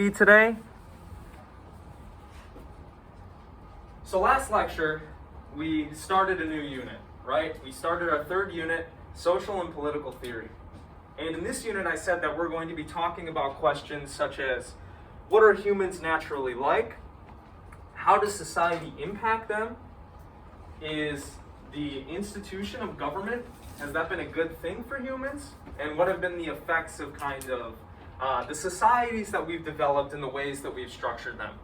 Inequality today. So last lecture, we started a new unit, right? We started our third unit, Social and Political Theory. And in this unit, I said that we're going to be talking about questions such as, what are humans naturally like? How does society impact them? Is the institution of government, has that been a good thing for humans? And what have been the effects of kind of the societies that we've developed and the ways that we've structured them?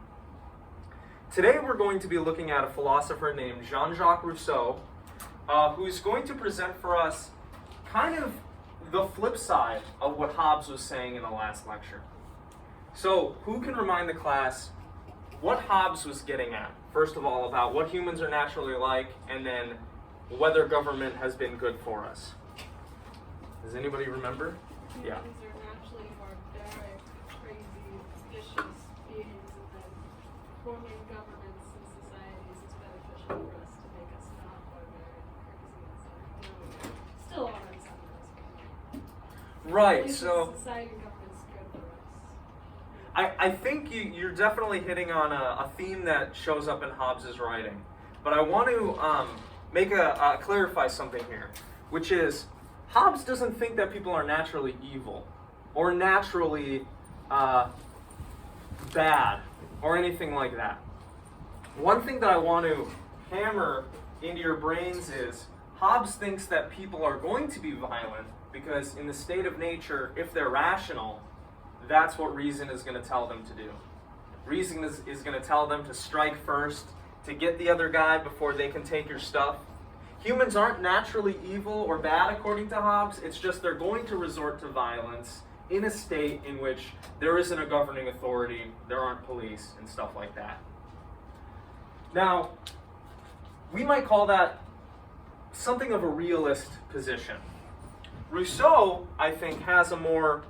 Today we're going to be looking at a philosopher named Jean-Jacques Rousseau, who's going to present for us kind of the flip side of what Hobbes was saying in the last lecture. So who can remind the class what Hobbes was getting at? First of all, about what humans are naturally like, and then whether government has been good for us. Does anybody remember? Yeah. Humans are naturally barbaric, crazy, vicious beings, and then forming governments and societies is beneficial for us to make us not barbaric, crazy, and still are in some ways. Right, so society and government's good for us. I think you're definitely hitting on a theme that shows up in Hobbes' writing. But I want to clarify something here, which is Hobbes doesn't think that people are naturally evil or naturally bad or anything like that. One thing that I want to hammer into your brains is Hobbes thinks that people are going to be violent because in the state of nature, if they're rational, that's what reason is going to tell them to do. Reason is going to tell them to strike first, to get the other guy before they can take your stuff. Humans aren't naturally evil or bad according to Hobbes, it's just they're going to resort to violence in a state in which there isn't a governing authority, there aren't police, and stuff like that. Now, we might call that something of a realist position. Rousseau, I think, has a more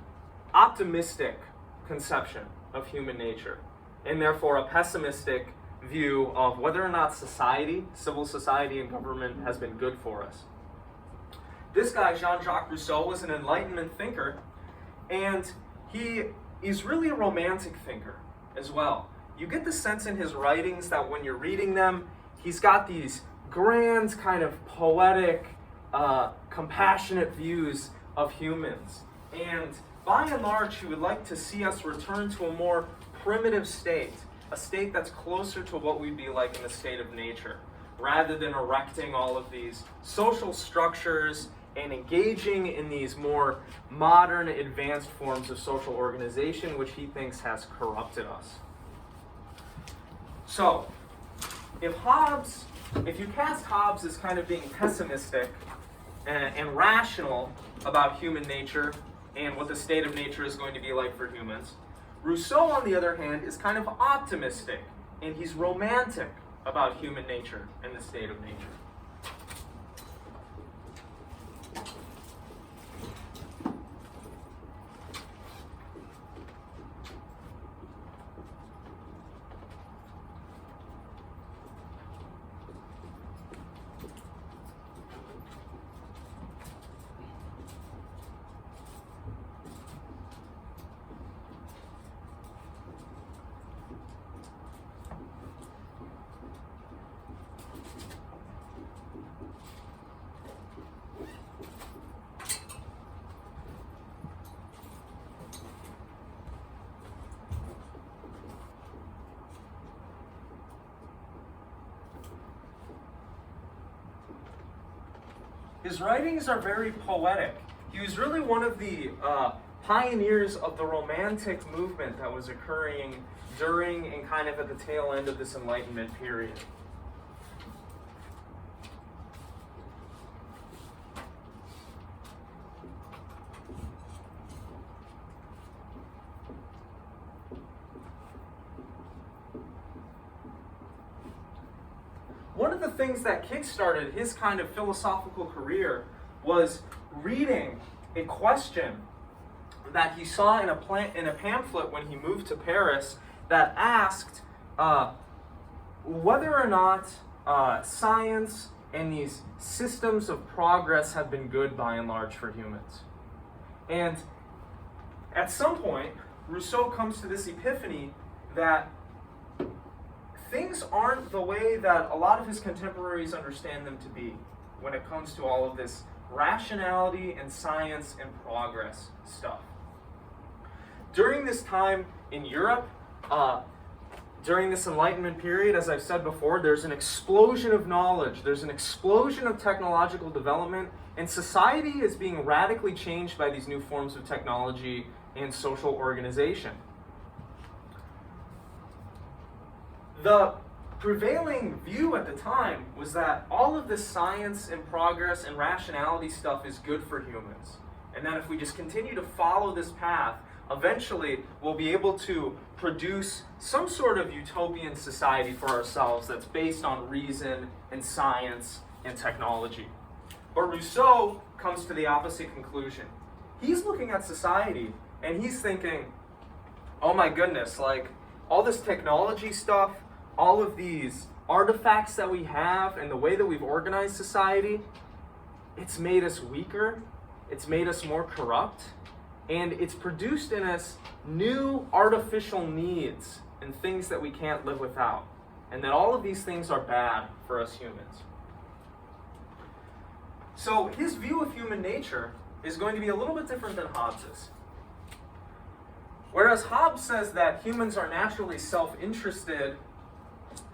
optimistic conception of human nature, and therefore a pessimistic view of whether or not society, civil society and government has been good for us. This guy, Jean-Jacques Rousseau, was an Enlightenment thinker, and he is really a romantic thinker as well. You get the sense in his writings that when you're reading them, he's got these grand kind of poetic, compassionate views of humans. And by and large, he would like to see us return to a more primitive state, a state that's closer to what we'd be like in the state of nature, rather than erecting all of these social structures and engaging in these more modern, advanced forms of social organization, which he thinks has corrupted us. So, if you cast Hobbes as kind of being pessimistic and rational about human nature and what the state of nature is going to be like for humans, Rousseau, on the other hand, is kind of optimistic, and he's romantic about human nature and the state of nature. His writings are very poetic. He was really one of the pioneers of the Romantic movement that was occurring during and kind of at the tail end of this Enlightenment period. One of the things that kickstarted his kind of philosophical career was reading a question that he saw in a pamphlet when he moved to Paris that asked whether or not science and these systems of progress have been good by and large for humans. And at some point, Rousseau comes to this epiphany that things aren't the way that a lot of his contemporaries understand them to be when it comes to all of this rationality and science and progress stuff. During this time in Europe, during this Enlightenment period, as I've said before, there's an explosion of knowledge, there's an explosion of technological development, and society is being radically changed by these new forms of technology and social organization. The prevailing view at the time was that all of this science and progress and rationality stuff is good for humans, and that if we just continue to follow this path, eventually we'll be able to produce some sort of utopian society for ourselves that's based on reason and science and technology. But Rousseau comes to the opposite conclusion. He's looking at society and he's thinking, oh my goodness, like all this technology stuff, all of these artifacts that we have and the way that we've organized society, it's made us weaker, it's made us more corrupt, and it's produced in us new artificial needs and things that we can't live without. And that all of these things are bad for us humans. So his view of human nature is going to be a little bit different than Hobbes's. Whereas Hobbes says that humans are naturally self-interested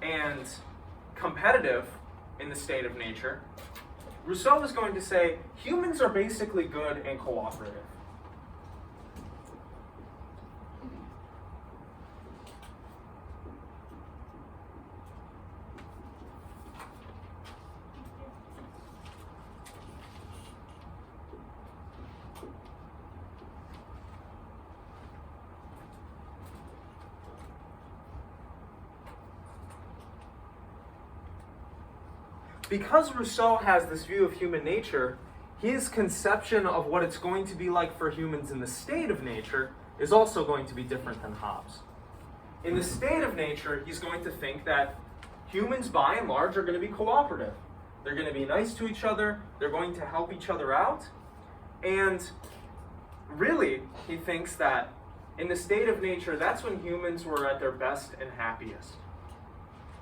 and competitive in the state of nature, Rousseau is going to say humans are basically good and cooperative. Because Rousseau has this view of human nature, his conception of what it's going to be like for humans in the state of nature is also going to be different than Hobbes. In the state of nature, he's going to think that humans, by and large, are going to be cooperative. They're going to be nice to each other, they're going to help each other out, and really, he thinks that in the state of nature, that's when humans were at their best and happiest.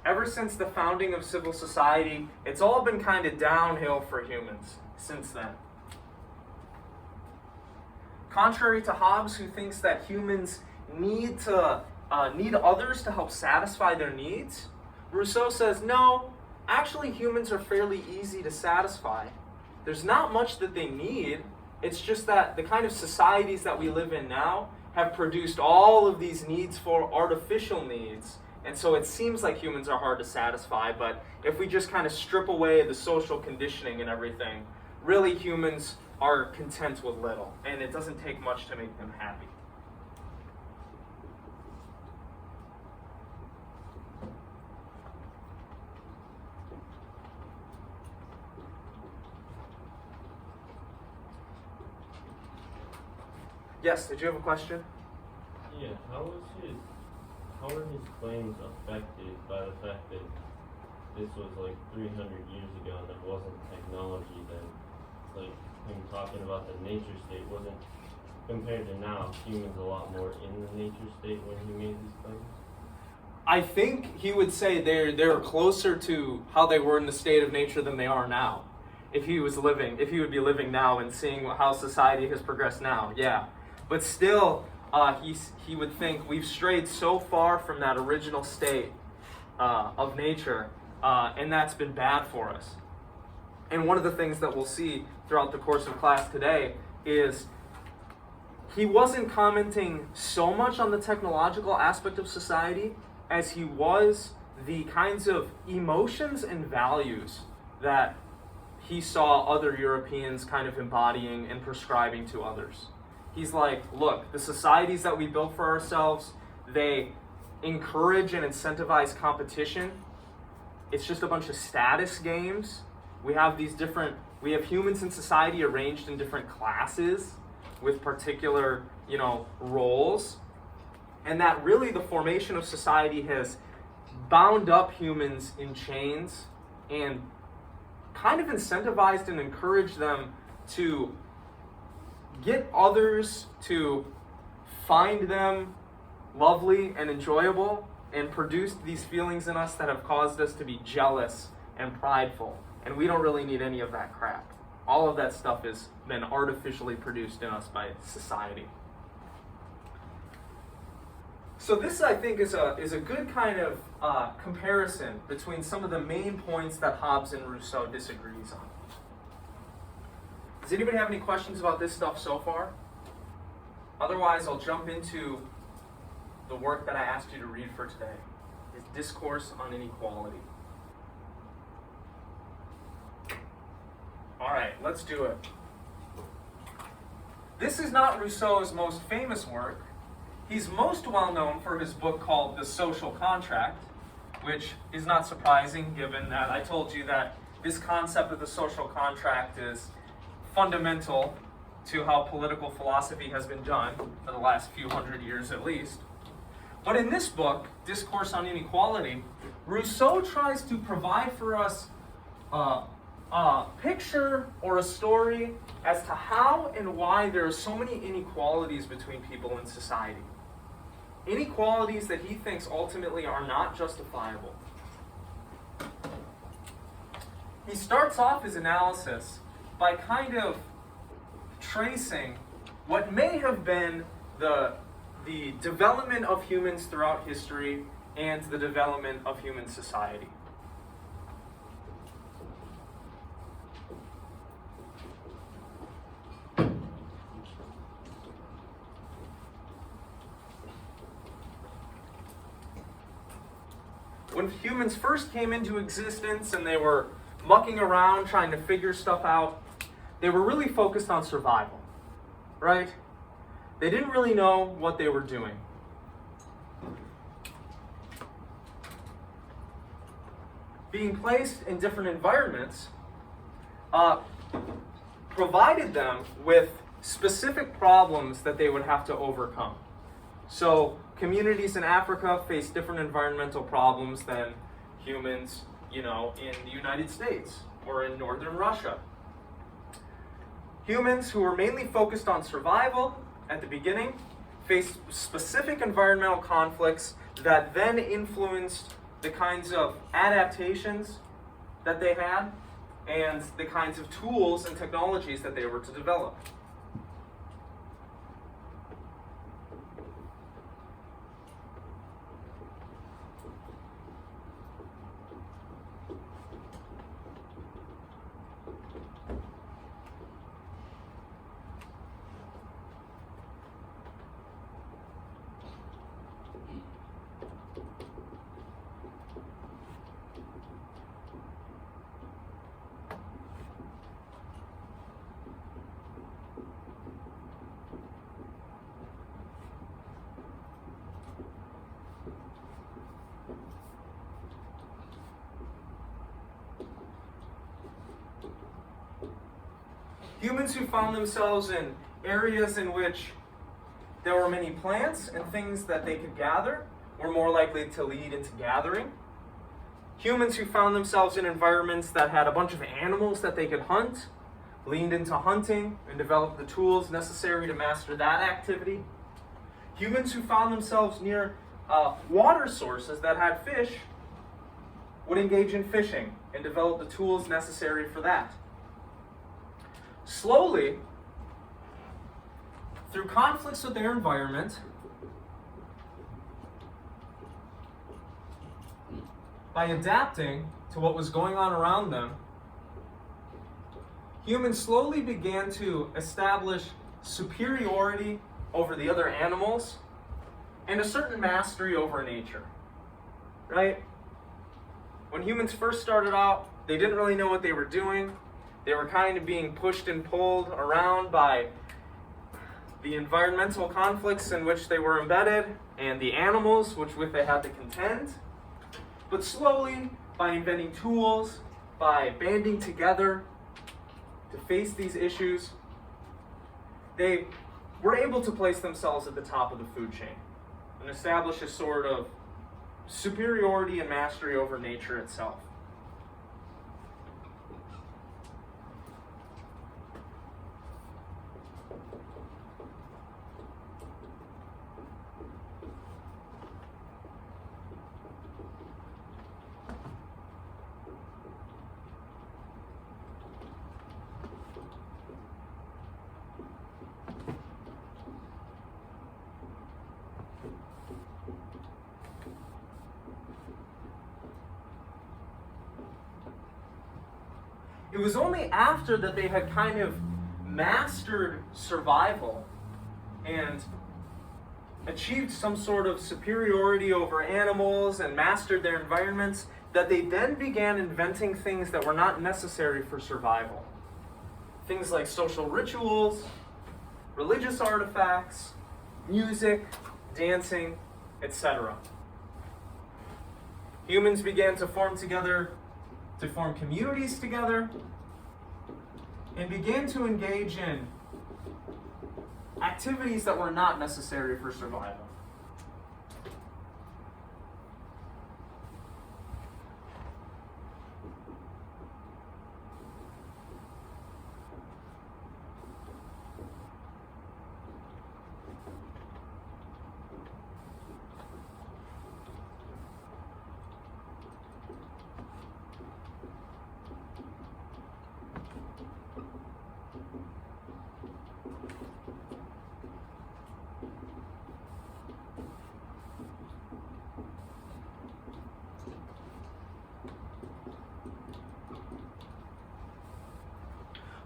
Ever since the founding of civil society, it's all been kind of downhill for humans since then. Contrary to Hobbes, who thinks that humans need others to help satisfy their needs, Rousseau says, no, actually humans are fairly easy to satisfy. There's not much that they need. It's just that the kind of societies that we live in now have produced all of these needs for artificial needs. And so it seems like humans are hard to satisfy, but if we just kind of strip away the social conditioning and everything, really humans are content with little, and it doesn't take much to make them happy. Yes, did you have a question? Yeah, how are his claims affected by the fact that this was like 300 years ago and there wasn't technology then? Like him talking about the nature state wasn't, compared to now, humans a lot more in the nature state when he made these claims? I think he would say they're closer to how they were in the state of nature than they are now. If he would be living now and seeing how society has progressed now, yeah. But still, he would think we've strayed so far from that original state of nature, and that's been bad for us. And one of the things that we'll see throughout the course of class today is he wasn't commenting so much on the technological aspect of society as he was the kinds of emotions and values that he saw other Europeans kind of embodying and prescribing to others. He's like, look, the societies that we built for ourselves, they encourage and incentivize competition. It's just a bunch of status games. We have humans in society arranged in different classes with particular, roles. And that really the formation of society has bound up humans in chains and kind of incentivized and encouraged them to get others to find them lovely and enjoyable and produced these feelings in us that have caused us to be jealous and prideful. And we don't really need any of that crap. All of that stuff has been artificially produced in us by society. So this, I think, is a good kind of comparison between some of the main points that Hobbes and Rousseau disagrees on. Does anybody have any questions about this stuff so far? Otherwise, I'll jump into the work that I asked you to read for today. It's Discourse on Inequality. All right, let's do it. This is not Rousseau's most famous work. He's most well known for his book called The Social Contract, which is not surprising given that I told you that this concept of the social contract is fundamental to how political philosophy has been done for the last few hundred years at least. But in this book, Discourse on Inequality, Rousseau tries to provide for us a picture or a story as to how and why there are so many inequalities between people in society. Inequalities that he thinks ultimately are not justifiable. He starts off his analysis by kind of tracing what may have been the development of humans throughout history and the development of human society. When humans first came into existence and they were mucking around trying to figure stuff out, they were really focused on survival, right? They didn't really know what they were doing. Being placed in different environments provided them with specific problems that they would have to overcome. So communities in Africa face different environmental problems than humans, in the United States or in northern Russia. Humans who were mainly focused on survival at the beginning faced specific environmental conflicts that then influenced the kinds of adaptations that they had and the kinds of tools and technologies that they were to develop. Humans who found themselves in areas in which there were many plants and things that they could gather were more likely to lead into gathering. Humans who found themselves in environments that had a bunch of animals that they could hunt leaned into hunting and developed the tools necessary to master that activity. Humans who found themselves near water sources that had fish would engage in fishing and develop the tools necessary for that. Slowly, through conflicts with their environment, by adapting to what was going on around them, humans slowly began to establish superiority over the other animals and a certain mastery over nature, right? When humans first started out, they didn't really know what they were doing. They were kind of being pushed and pulled around by the environmental conflicts in which they were embedded and the animals with they had to contend. But slowly, by inventing tools, by banding together to face these issues, they were able to place themselves at the top of the food chain and establish a sort of superiority and mastery over nature itself. it was only after that they had kind of mastered survival and achieved some sort of superiority over animals and mastered their environments that they then began inventing things that were not necessary for survival. Things like social rituals, religious artifacts, music, dancing, etc. Humans began to form communities together, and began to engage in activities that were not necessary for survival.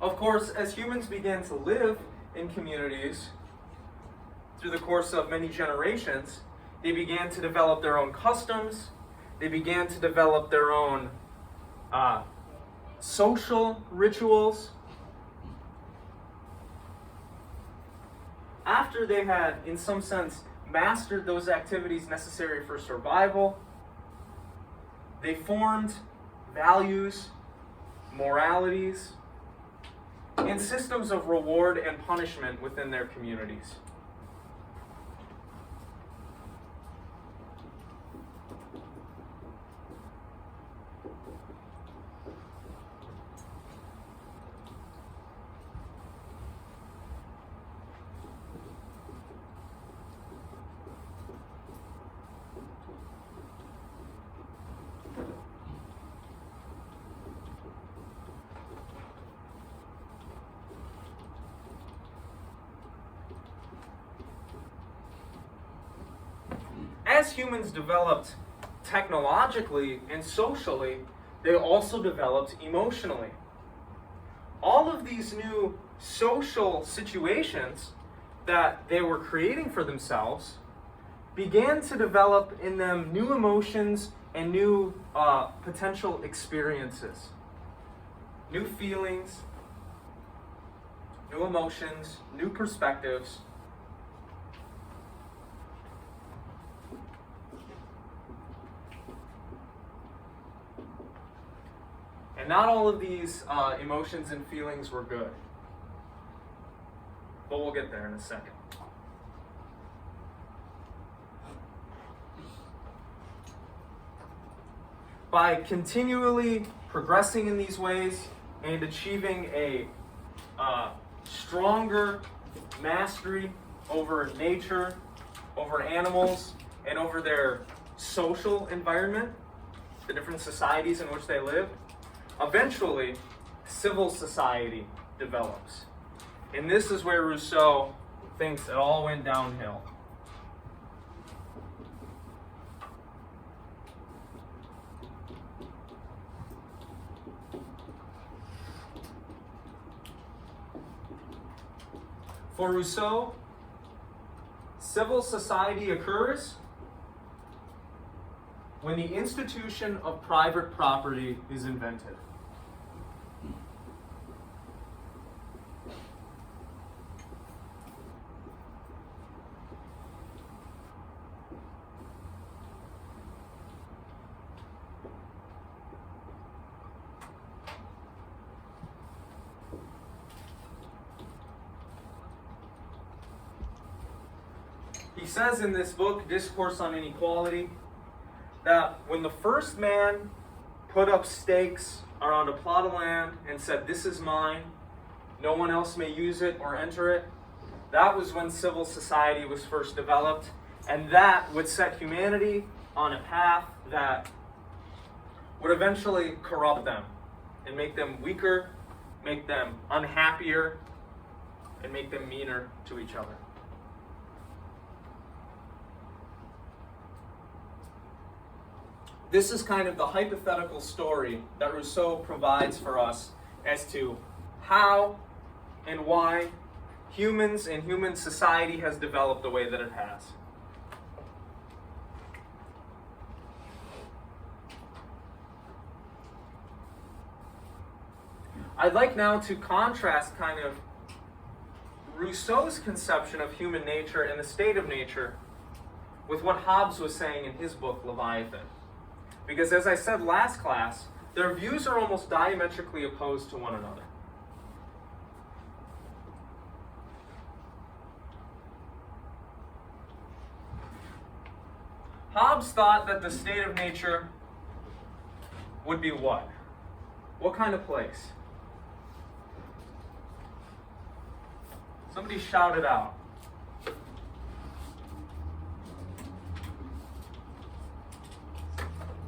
Of course, as humans began to live in communities through the course of many generations, they began to develop their own customs, they began to develop their own social rituals. After they had, in some sense, mastered those activities necessary for survival, they formed values, moralities, and systems of reward and punishment within their communities. As humans developed technologically and socially, they also developed emotionally. All of these new social situations that they were creating for themselves began to develop in them new emotions and new potential experiences, new feelings, new emotions, new perspectives. And not all of these emotions and feelings were good. But we'll get there in a second. By continually progressing in these ways and achieving a stronger mastery over nature, over animals, and over their social environment, the different societies in which they lived, eventually, civil society develops. And this is where Rousseau thinks it all went downhill. For Rousseau, civil society occurs when the institution of private property is invented. He says in this book, Discourse on Inequality, that when the first man put up stakes around a plot of land and said, "This is mine, no one else may use it or enter it," that was when civil society was first developed, and that would set humanity on a path that would eventually corrupt them and make them weaker, make them unhappier, and make them meaner to each other. This is kind of the hypothetical story that Rousseau provides for us as to how and why humans and human society has developed the way that it has. I'd like now to contrast kind of Rousseau's conception of human nature and the state of nature with what Hobbes was saying in his book, Leviathan. Because as I said last class, their views are almost diametrically opposed to one another. Hobbes thought that the state of nature would be what? What kind of place? Somebody shout it out.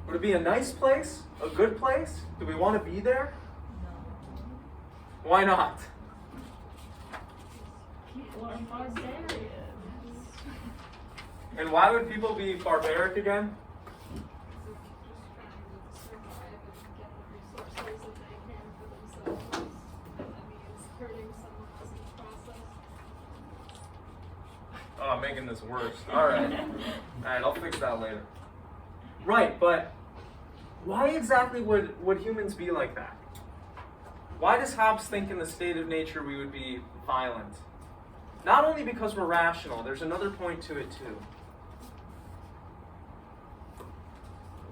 Would it be a nice place? A good place? Do we want to be there? No. Why not? People are barbarians. And why would people be barbaric again? Just trying to survive and get the resources that they can for themselves. That means hurting someone else in the process. Oh, I'm making this worse. Alright. Alright, I'll fix that later. Right, but why exactly would humans be like that? Why does Hobbes think in the state of nature we would be violent? Not only because we're rational, there's another point to it too.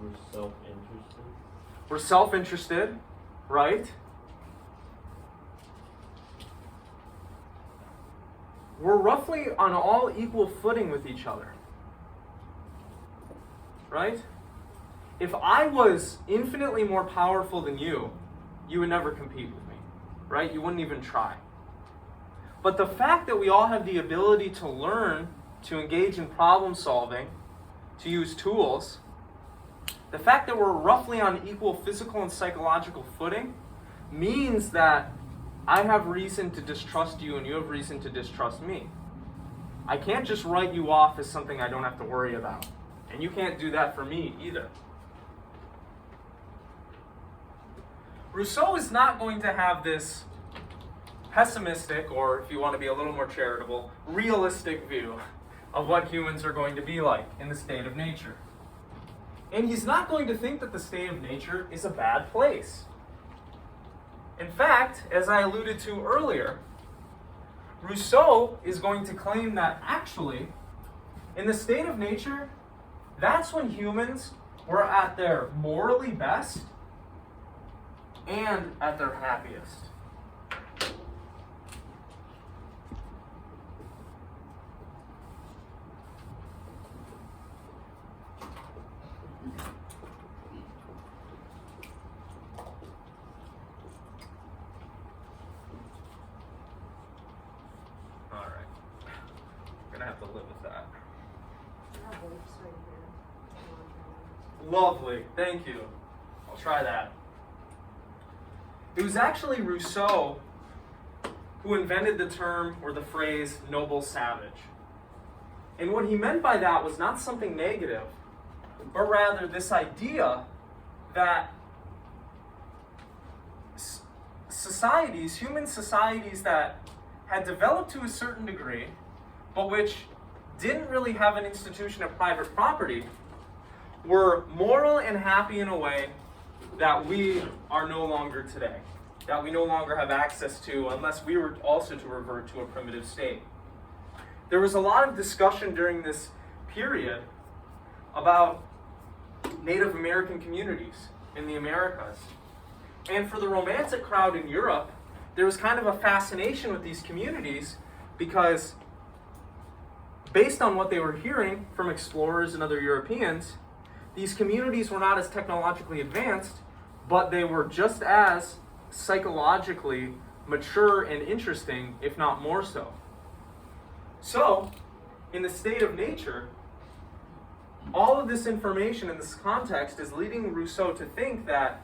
We're self-interested. We're self-interested, right? We're roughly on all equal footing with each other, right? If I was infinitely more powerful than you, you would never compete with me, right? You wouldn't even try. But the fact that we all have the ability to learn, to engage in problem solving, to use tools, the fact that we're roughly on equal physical and psychological footing means that I have reason to distrust you and you have reason to distrust me. I can't just write you off as something I don't have to worry about. And you can't do that for me either. Rousseau is not going to have this pessimistic, or if you want to be a little more charitable, realistic view of what humans are going to be like in the state of nature. And he's not going to think that the state of nature is a bad place. In fact, as I alluded to earlier, Rousseau is going to claim that actually, in the state of nature, that's when humans were at their morally best and at their happiest. All right. I'm gonna have to live with that. Lovely, thank you. I'll try that. It was actually Rousseau who invented the term or the phrase noble savage. And what he meant by that was not something negative, but rather this idea that societies, human societies that had developed to a certain degree, but which didn't really have an institution of private property, were moral and happy in a way that we are no longer today, that we no longer have access to unless we were also to revert to a primitive state. There was a lot of discussion during this period about Native American communities in the Americas. And for the Romantic crowd in Europe, there was kind of a fascination with these communities because based on what they were hearing from explorers and other Europeans, these communities were not as technologically advanced, but they were just as psychologically mature and interesting, if not more so. So, in the state of nature, all of this information in this context is leading Rousseau to think that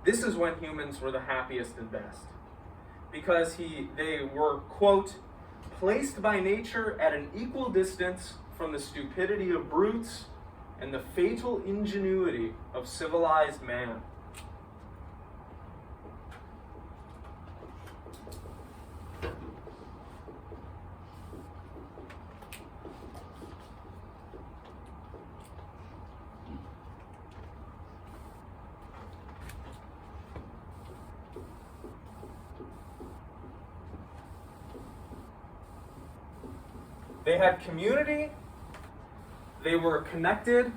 this is when humans were the happiest and best. Because they were, quote, placed by nature at an equal distance from the stupidity of brutes and the fatal ingenuity of civilized man. They had community. They were connected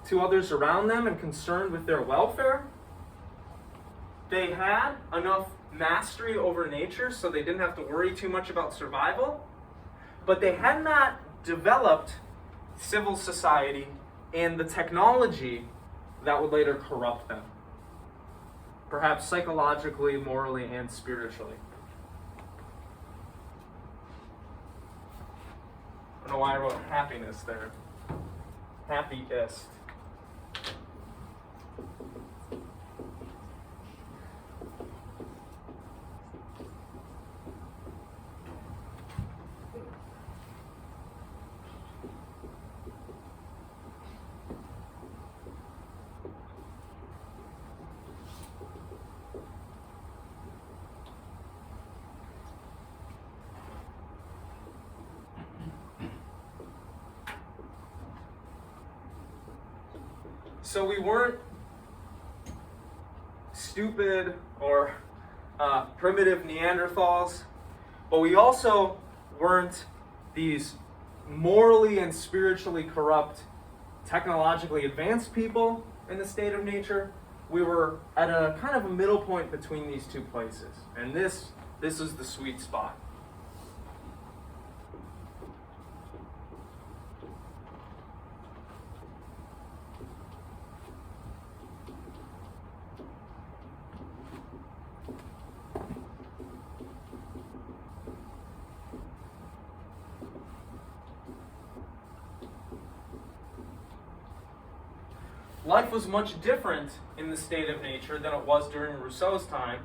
to others around them and concerned with their welfare. They had enough mastery over nature so they didn't have to worry too much about survival. But they had not developed civil society and the technology that would later corrupt them, perhaps psychologically, morally, and spiritually. I don't know why I wrote happiness there. Happiest. So we weren't stupid or primitive Neanderthals, but we also weren't these morally and spiritually corrupt, technologically advanced people in the state of nature. We were at a kind of a middle point between these two places, and this is the sweet spot. Life was much different in the state of nature than it was during Rousseau's time,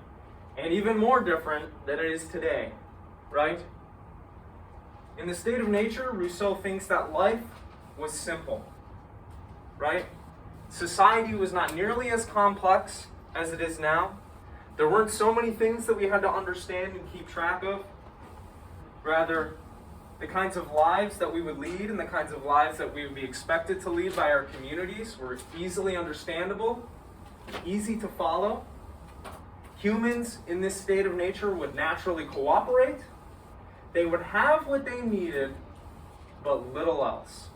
and even more different than it is today, right? In the state of nature, Rousseau thinks that life was simple, right? Society was not nearly as complex as it is now. There weren't so many things that we had to understand and keep track of. Rather, the kinds of lives that we would lead and the kinds of lives that we would be expected to lead by our communities were easily understandable, easy to follow. Humans in this state of nature would naturally cooperate. They would have what they needed, but little else.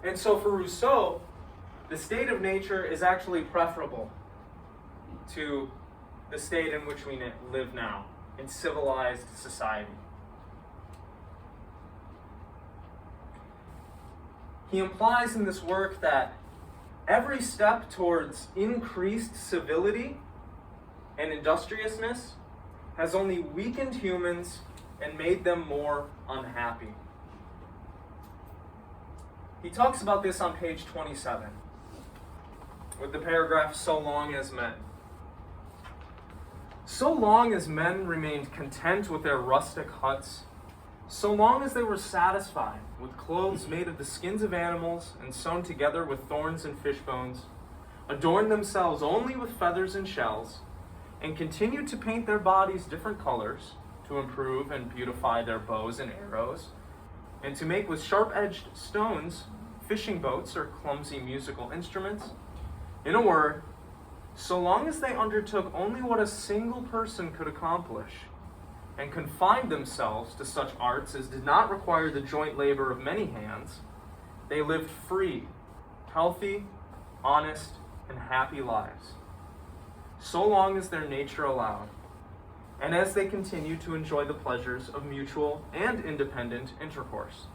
And so for Rousseau, the state of nature is actually preferable to the state in which we live now, in civilized society. He implies in this work that every step towards increased civility and industriousness has only weakened humans and made them more unhappy. He talks about this on page 27, with the paragraph, "So long as men." So long as men remained content with their rustic huts, so long as they were satisfied with clothes made of the skins of animals and sewn together with thorns and fish bones, adorned themselves only with feathers and shells, and continued to paint their bodies different colors to improve and beautify their bows and arrows, and to make with sharp-edged stones fishing boats or clumsy musical instruments. In a word, so long as they undertook only what a single person could accomplish, and confined themselves to such arts as did not require the joint labor of many hands, they lived free, healthy, honest, and happy lives, so long as their nature allowed, and as they continued to enjoy the pleasures of mutual and independent intercourse.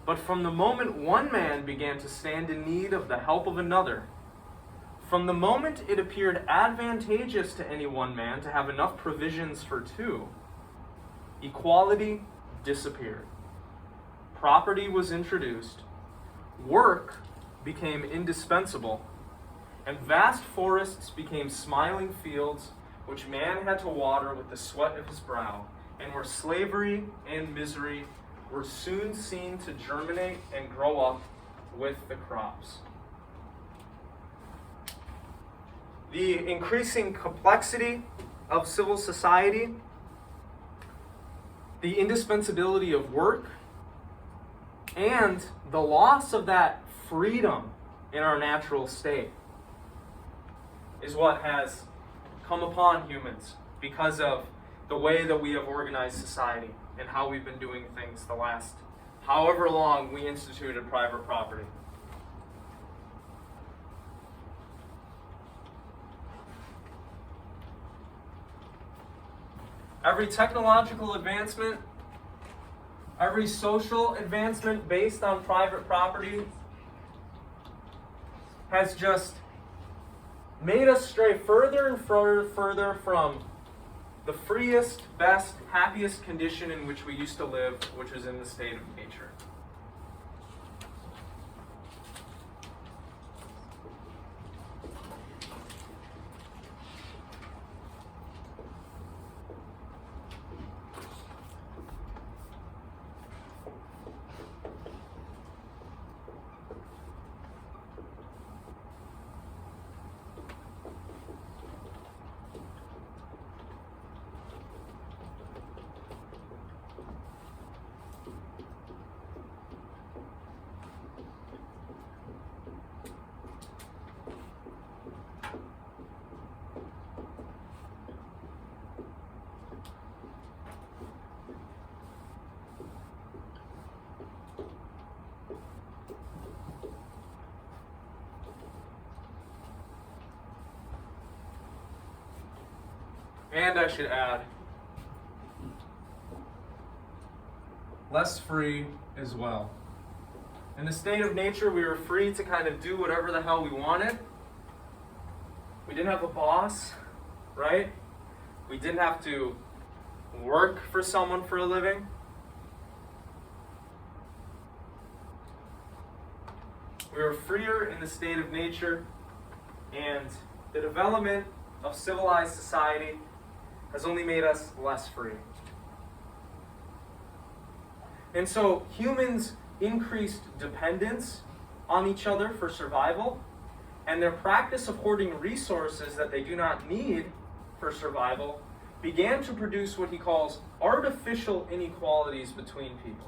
But from the moment one man began to stand in need of the help of another, from the moment it appeared advantageous to any one man to have enough provisions for two, equality disappeared. Property was introduced, work became indispensable, and vast forests became smiling fields, which man had to water with the sweat of his brow, and where slavery and misery were soon seen to germinate and grow up with the crops. The increasing complexity of civil society, the indispensability of work, and the loss of that freedom in our natural state is what has come upon humans because of the way that we have organized society and how we've been doing things the last however long we instituted private property. Every technological advancement, every social advancement based on private property has just made us stray further and further from the freest, best, happiest condition in which we used to live, which is in the state of nature. And I should add, less free as well. In the state of nature, we were free to kind of do whatever the hell we wanted. We didn't have a boss, right? We didn't have to work for someone for a living. We were freer in the state of nature, and the development of civilized society has only made us less free. And so humans increased dependence on each other for survival, and their practice of hoarding resources that they do not need for survival began to produce what he calls artificial inequalities between people.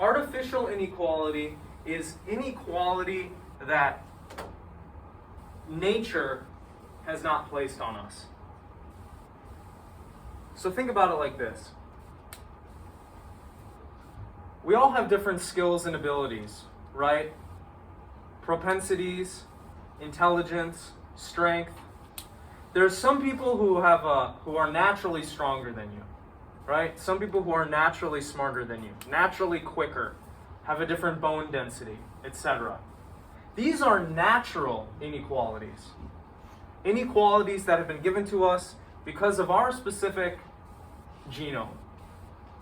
Artificial inequality is inequality that nature has not placed on us. So think about it like this. We all have different skills and abilities, right? Propensities, intelligence, strength. There's some people who are naturally stronger than you. Right? Some people who are naturally smarter than you, naturally quicker, have a different bone density, etc. These are natural inequalities. Inequalities that have been given to us because of our specific genome.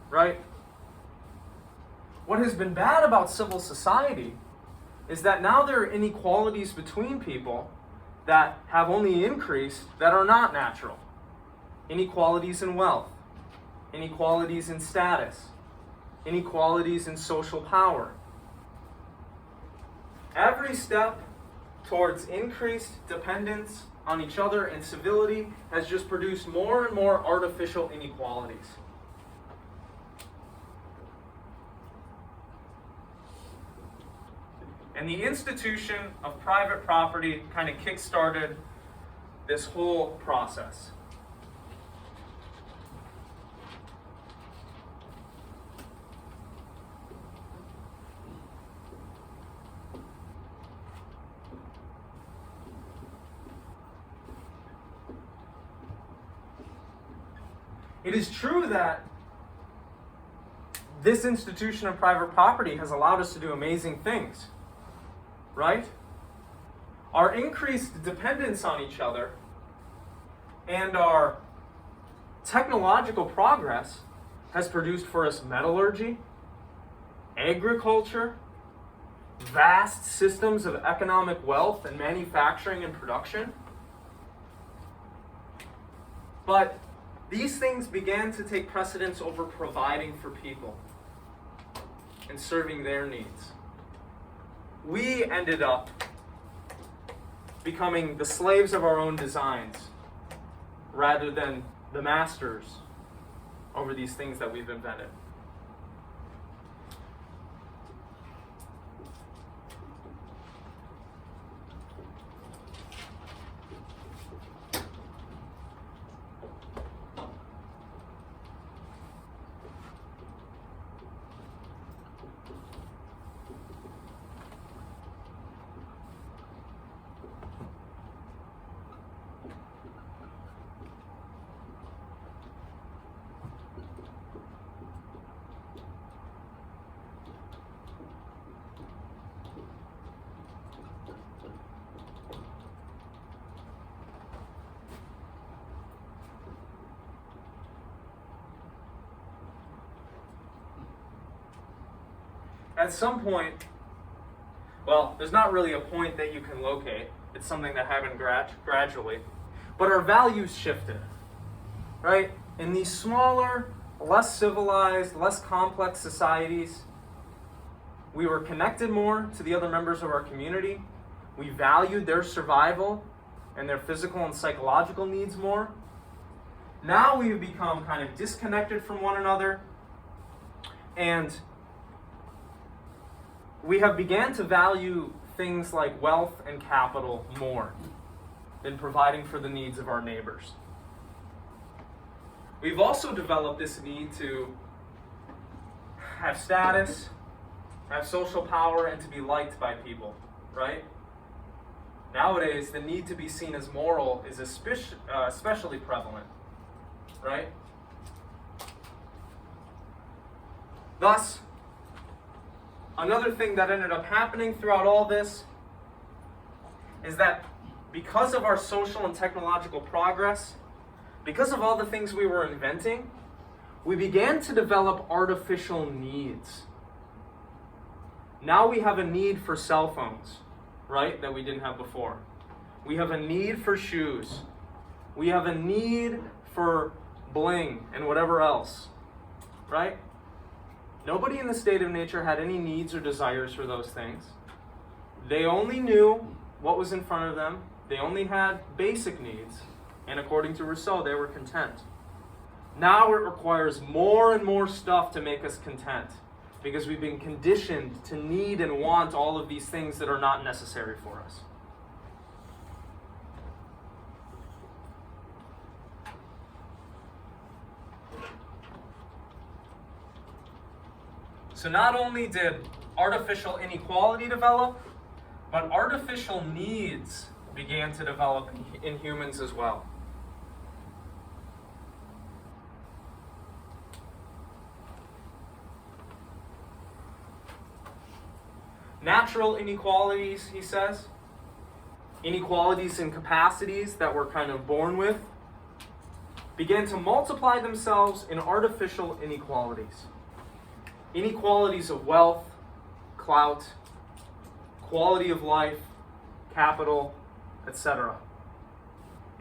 Right? What has been bad about civil society is that now there are inequalities between people that have only increased that are not natural. Inequalities in wealth. Inequalities in status, inequalities in social power, Every step towards increased dependence on each other and civility has just produced more and more artificial inequalities. And the institution of private property kind of kick-started this whole process. It is true that this institution of private property has allowed us to do amazing things, right? Our increased dependence on each other and our technological progress has produced for us metallurgy, agriculture, vast systems of economic wealth and manufacturing and production. But these things began to take precedence over providing for people and serving their needs. We ended up becoming the slaves of our own designs rather than the masters over these things that we've invented. At some point, well, there's not really a point that you can locate. It's something that happened gradually. But our values shifted, right? In these smaller, less civilized, less complex societies, we were connected more to the other members of our community. We valued their survival and their physical and psychological needs more. Now we've become kind of disconnected from one another, and we have began to value things like wealth and capital more than providing for the needs of our neighbors. We've also developed this need to have status, have social power, and to be liked by people, right? Nowadays, the need to be seen as moral is especially prevalent, right? Thus, another thing that ended up happening throughout all this is that because of our social and technological progress, because of all the things we were inventing, we began to develop artificial needs. Now we have a need for cell phones, right, that we didn't have before. We have a need for shoes. We have a need for bling and whatever else, right? Nobody in the state of nature had any needs or desires for those things. They only knew what was in front of them. They only had basic needs. And according to Rousseau, they were content. Now it requires more and more stuff to make us content, because we've been conditioned to need and want all of these things that are not necessary for us. So not only did artificial inequality develop, but artificial needs began to develop in humans as well. Natural inequalities, he says, inequalities in capacities that we're kind of born with, began to multiply themselves in artificial inequalities. Inequalities of wealth, clout, quality of life, capital, etc.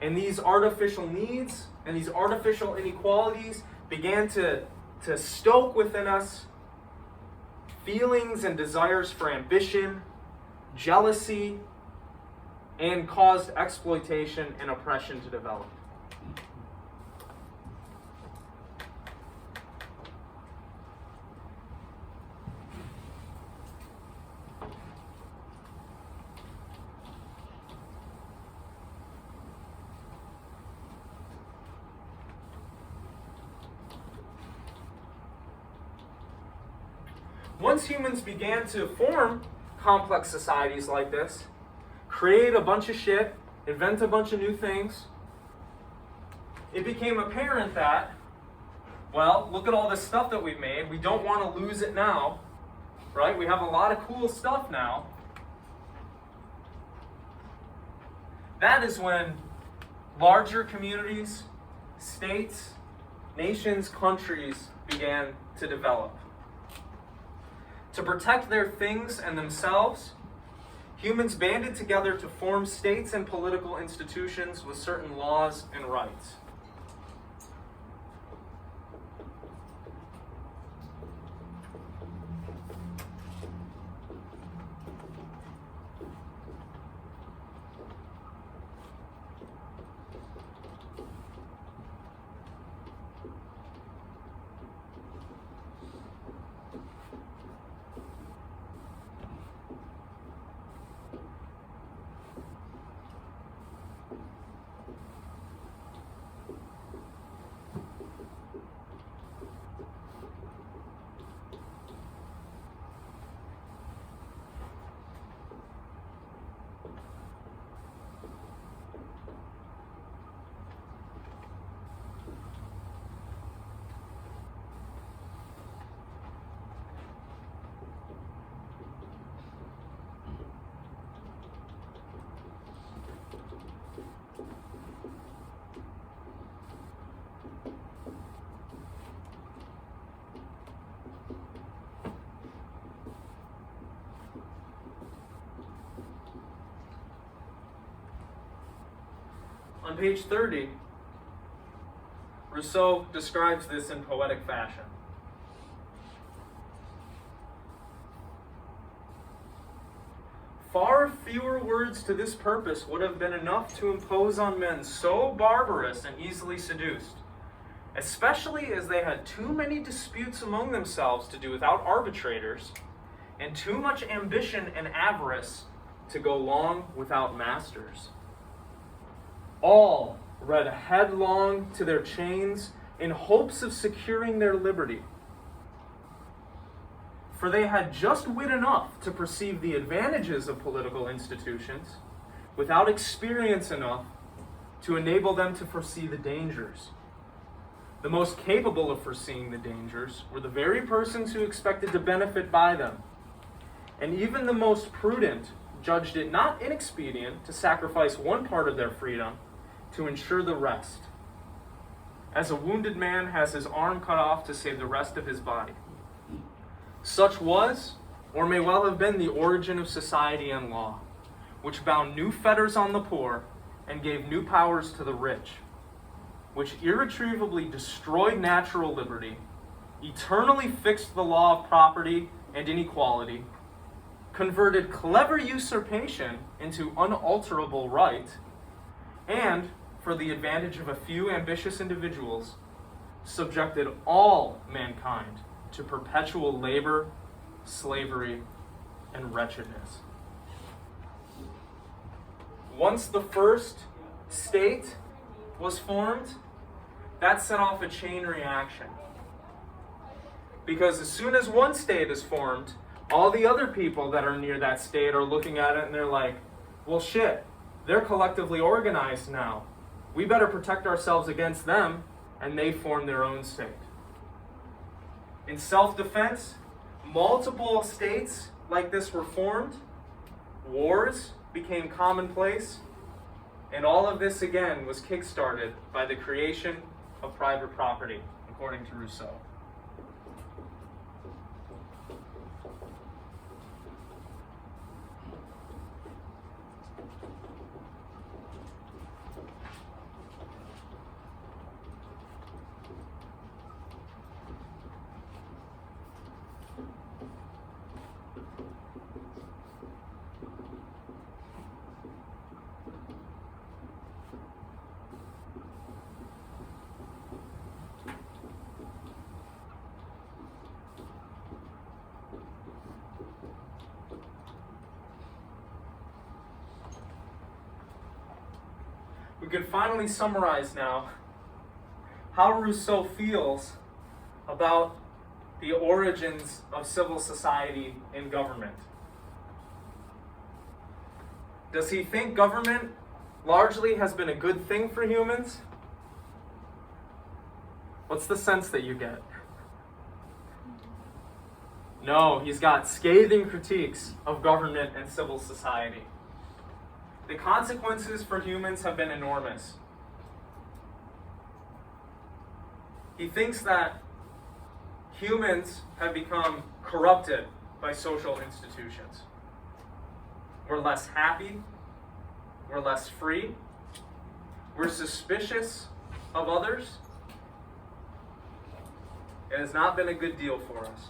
And these artificial needs and these artificial inequalities began to stoke within us feelings and desires for ambition, jealousy, and caused exploitation and oppression to develop. Once humans began to form complex societies like this, create a bunch of shit, invent a bunch of new things, it became apparent that, well, look at all this stuff that we've made. We don't want to lose it now, right? We have a lot of cool stuff now. That is when larger communities, states, nations, countries began to develop. To protect their things and themselves, humans banded together to form states and political institutions with certain laws and rights. On page 30, Rousseau describes this in poetic fashion. Far fewer words to this purpose would have been enough to impose on men so barbarous and easily seduced, especially as they had too many disputes among themselves to do without arbitrators, and too much ambition and avarice to go long without masters. All ran headlong to their chains in hopes of securing their liberty. For they had just wit enough to perceive the advantages of political institutions, without experience enough to enable them to foresee the dangers. The most capable of foreseeing the dangers were the very persons who expected to benefit by them. And even the most prudent judged it not inexpedient to sacrifice one part of their freedom to ensure the rest, as a wounded man has his arm cut off to save the rest of his body. Such was, or may well have been, the origin of society and law, which bound new fetters on the poor and gave new powers to the rich, which irretrievably destroyed natural liberty, eternally fixed the law of property and inequality, converted clever usurpation into unalterable right, and, for the advantage of a few ambitious individuals, subjected all mankind to perpetual labor, slavery, and wretchedness. Once the first state was formed, that set off a chain reaction. Because as soon as one state is formed, all the other people that are near that state are looking at it and they're like, well, shit, they're collectively organized now. We better protect ourselves against them, and they form their own state. In self-defense, multiple states like this were formed, wars became commonplace, and all of this again was kickstarted by the creation of private property, according to Rousseau. we can finally summarize now how Rousseau feels about the origins of civil society and government. Does he think government largely has been a good thing for humans? What's the sense that you get? No, he's got scathing critiques of government and civil society. The consequences for humans have been enormous. He thinks that humans have become corrupted by social institutions. We're less happy, we're less free, we're suspicious of others. It has not been a good deal for us.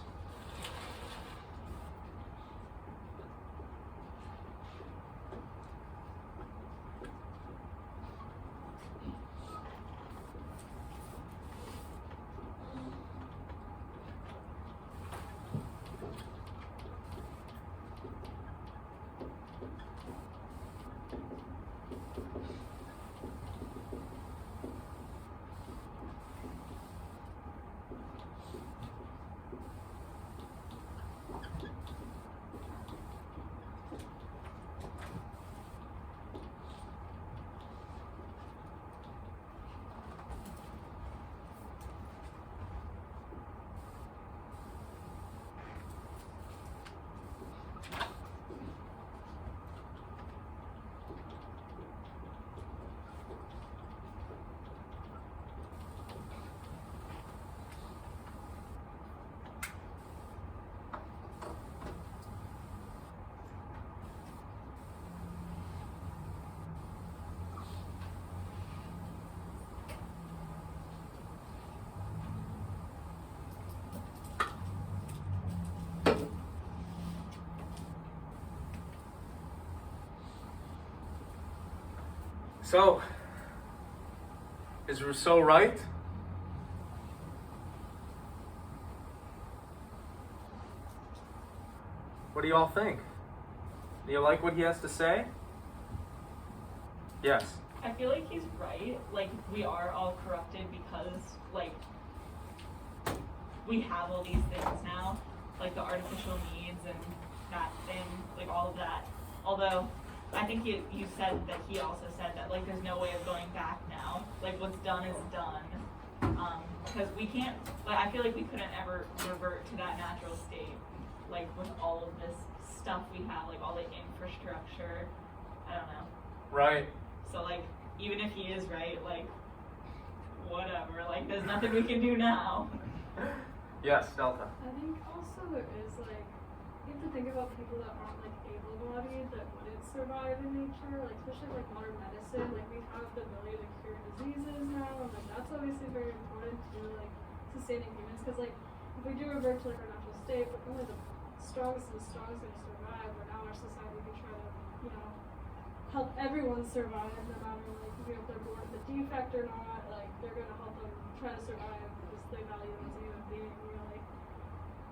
So, is Rousseau right? What do you all think? Do you like what he has to say? Yes. I feel like he's right. Like, we are all corrupted because, like, we have all these things now, like the artificial needs and that thing, like all of that. Although, I think you said that he also said that, like, there's no way of going back now. Like, what's done is done. Because we can't, like, I feel like we couldn't ever revert to that natural state, like, with all of this stuff we have, like, all the infrastructure, I don't know. Right. So, like, even if he is right, like, whatever, like, there's nothing we can do now. Yes, Delta. I think also there is, like, you have to think about people that aren't, like, able-bodied, that wouldn't survive in nature, like, especially, like, modern medicine, like, we have the ability to cure diseases now, and, like, that's obviously very important to, like, sustaining humans, because, like, if we do revert to, like, our natural state, but only the strongest of the strong is going to survive, or now our society can try to, you know, help everyone survive, no matter, like, if they're born with a defect or not, like, they're going to help them try to survive, because they value them as a human being, really.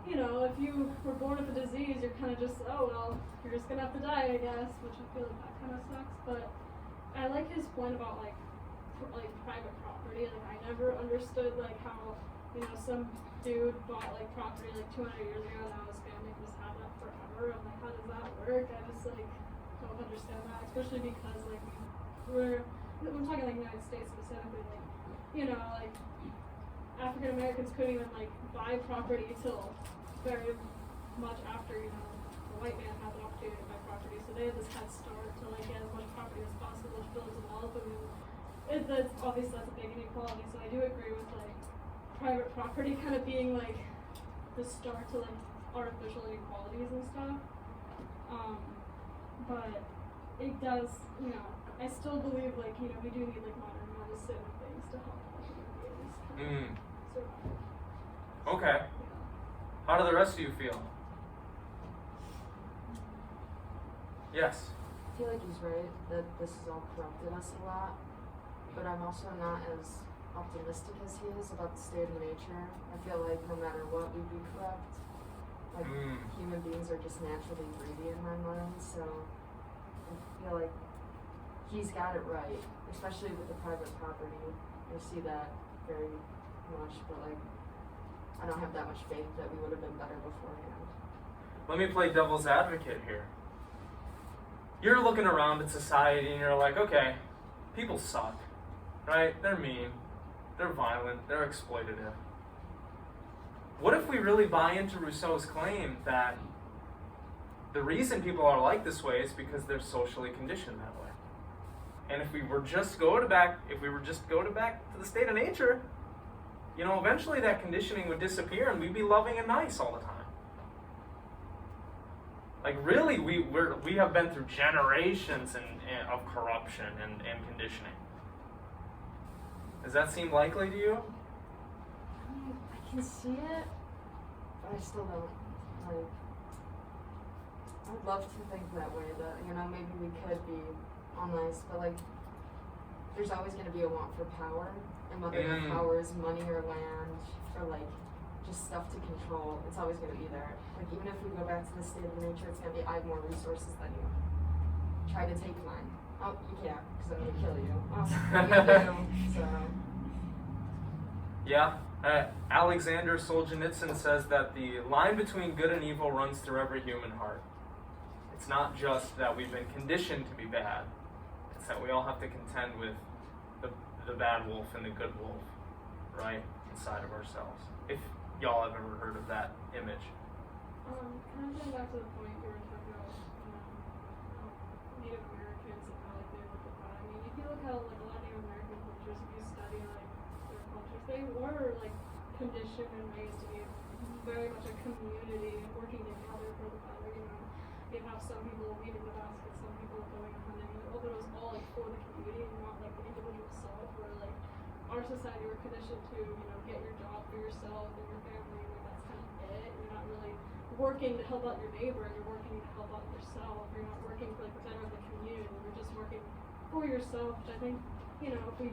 You know, if you were born with a disease, you're kind of just, oh, well, you're just going to have to die, I guess, which I feel like that kind of sucks. But I like his point about, like private property. Like, I never understood, like, how, you know, some dude bought, like, property, like, 200 years ago, and now his family can just have that forever. I'm like, how does that work? I just, like, don't understand that, especially because, like, I'm talking, like, United States specifically, like, you know, like, African Americans couldn't even, like, buy property till very much after, you know, the white man had the opportunity to buy property. So they had this head start to, like, get as much property as possible, which builds a wealth. I mean, that's obviously that's a big inequality. So I do agree with, like, private property kind of being, like, the start to, like, artificial inequalities and stuff. But it does, you know, I still believe, like, you know, we do need, like, modern medicine and things to help human beings kind of survive. Okay. Yeah. How do the rest of you feel? Yes. I feel like he's right that this has all corrupted us a lot, but I'm also not as optimistic as he is about the state of nature. I feel like no matter what, we'd be corrupt. Like, human beings are just naturally greedy in my mind, so I feel like he's got it right, especially with the private property. I see that very much, but like, I don't have that much faith that we would have been better beforehand. Let me play devil's advocate here. You're looking around at society and you're like, okay, people suck, right? They're mean, they're violent, they're exploitative. What if we really buy into Rousseau's claim that the reason people are like this way is because they're socially conditioned that way? And if we were just go back to the state of nature, you know, eventually that conditioning would disappear and we'd be loving and nice all the time. Like really, we have been through generations of corruption and conditioning. Does that seem likely to you? I mean, I can see it, but I still don't, like, I would love to think that way, that, you know, maybe we could be all nice, but like, there's always going to be a want for power, and whether the power is money or land, or like, just stuff to control, it's always going to be there. Like, even if we go back to the state of nature, it's going to be, I have more resources than you. Try to take mine. Oh, you can't, because I'm going to kill you. Oh, you do. So. Yeah. Alexander Solzhenitsyn says that the line between good and evil runs through every human heart. It's not just that we've been conditioned to be bad. It's that we all have to contend with the bad wolf and the good wolf, right, inside of ourselves. If y'all have ever heard of that image. Kind of going back to the point you were talking about Native Americans and how like they look at that. I mean, if you look how like a lot of Native American cultures, if you study like their cultures, they were like conditioned and raised to be very much a community working together for the better. You know, you'd have some people weaving the basket, some people going hunting. Like, but it was all like for the community, and not like the individual self. Where like our society, we're conditioned to get your job for yourself and your family. Like that's kind of it. You're not really working to help out your neighbor, you're working to help out yourself. You're not working for like the better of the community. You're just working for yourself, which I think, if we,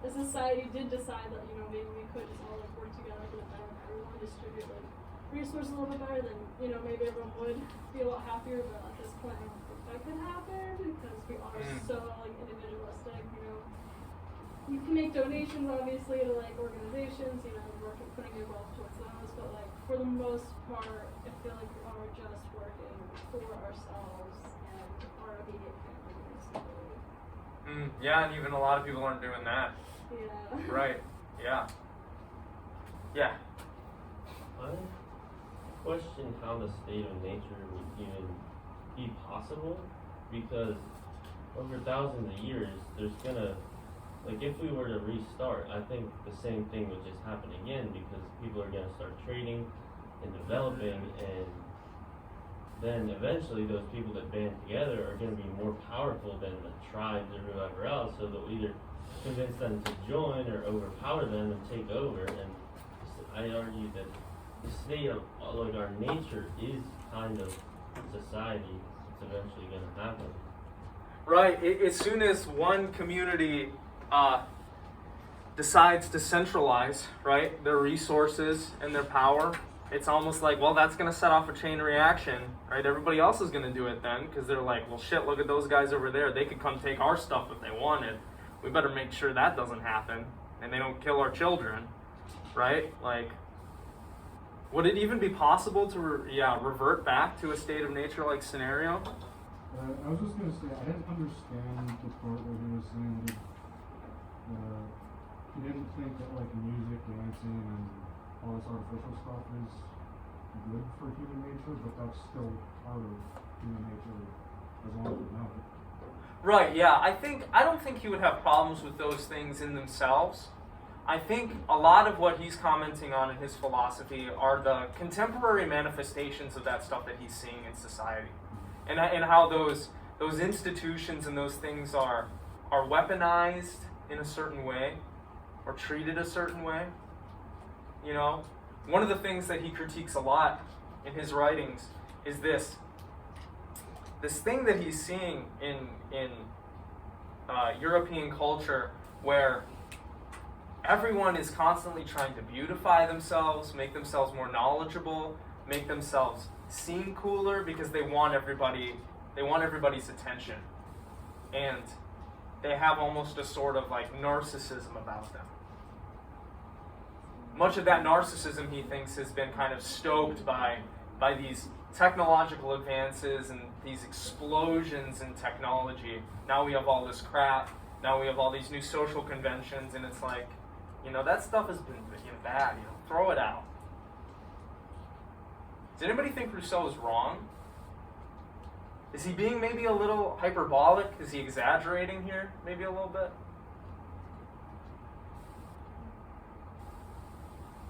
the society did decide that, maybe we could just all like work together for the better of everyone, distribute like resources a little bit better, then, maybe everyone would be a lot happier. But at this point, I don't think that could happen because we are so like individualistic, You can make donations obviously to like organizations, working, putting your wealth towards those, but like for the most part, I feel like we are just working for ourselves and our immediate families. Yeah, and even a lot of people aren't doing that. Yeah. Right. Yeah. Yeah. I question how the state of nature would even be possible, because over thousands of years, there's gonna, like, if we were to restart, I think the same thing would just happen again, because people are going to start trading and developing, and then eventually those people that band together are going to be more powerful than the tribes or whoever else, so they'll either convince them to join or overpower them and take over. And I argue that the state of, like, our nature is kind of society. It's eventually going to happen. Right. As soon as one community decides to centralize, right, their resources and their power, it's almost like, well, that's going to set off a chain reaction, right? Everybody else is going to do it then, because they're like, well, shit, look at those guys over there. They could come take our stuff if they wanted. We better make sure that doesn't happen, and they don't kill our children, right? Like, would it even be possible to, revert back to a state of nature-like scenario? I was just going to say, I didn't understand the part where he was saying that he didn't think that like music, dancing, and all this artificial stuff is good for human nature, but that's still part of human nature as long as we know it. Right, yeah. I don't think he would have problems with those things in themselves. I think a lot of what he's commenting on in his philosophy are the contemporary manifestations of that stuff that he's seeing in society. And how those institutions and those things are weaponized in a certain way or treated a certain way. One of the things that he critiques a lot in his writings is this thing that he's seeing in European culture, where everyone is constantly trying to beautify themselves, make themselves more knowledgeable, make themselves seem cooler, because they want everybody's attention. And they have almost a sort of like narcissism about them. Much of that narcissism, he thinks, has been kind of stoked by these technological advances and these explosions in technology. Now we have all this crap. Now we have all these new social conventions, and it's like, that stuff has been bad. Throw it out. Does anybody think Rousseau is wrong? Is he being maybe a little hyperbolic? Is he exaggerating here? Maybe a little bit?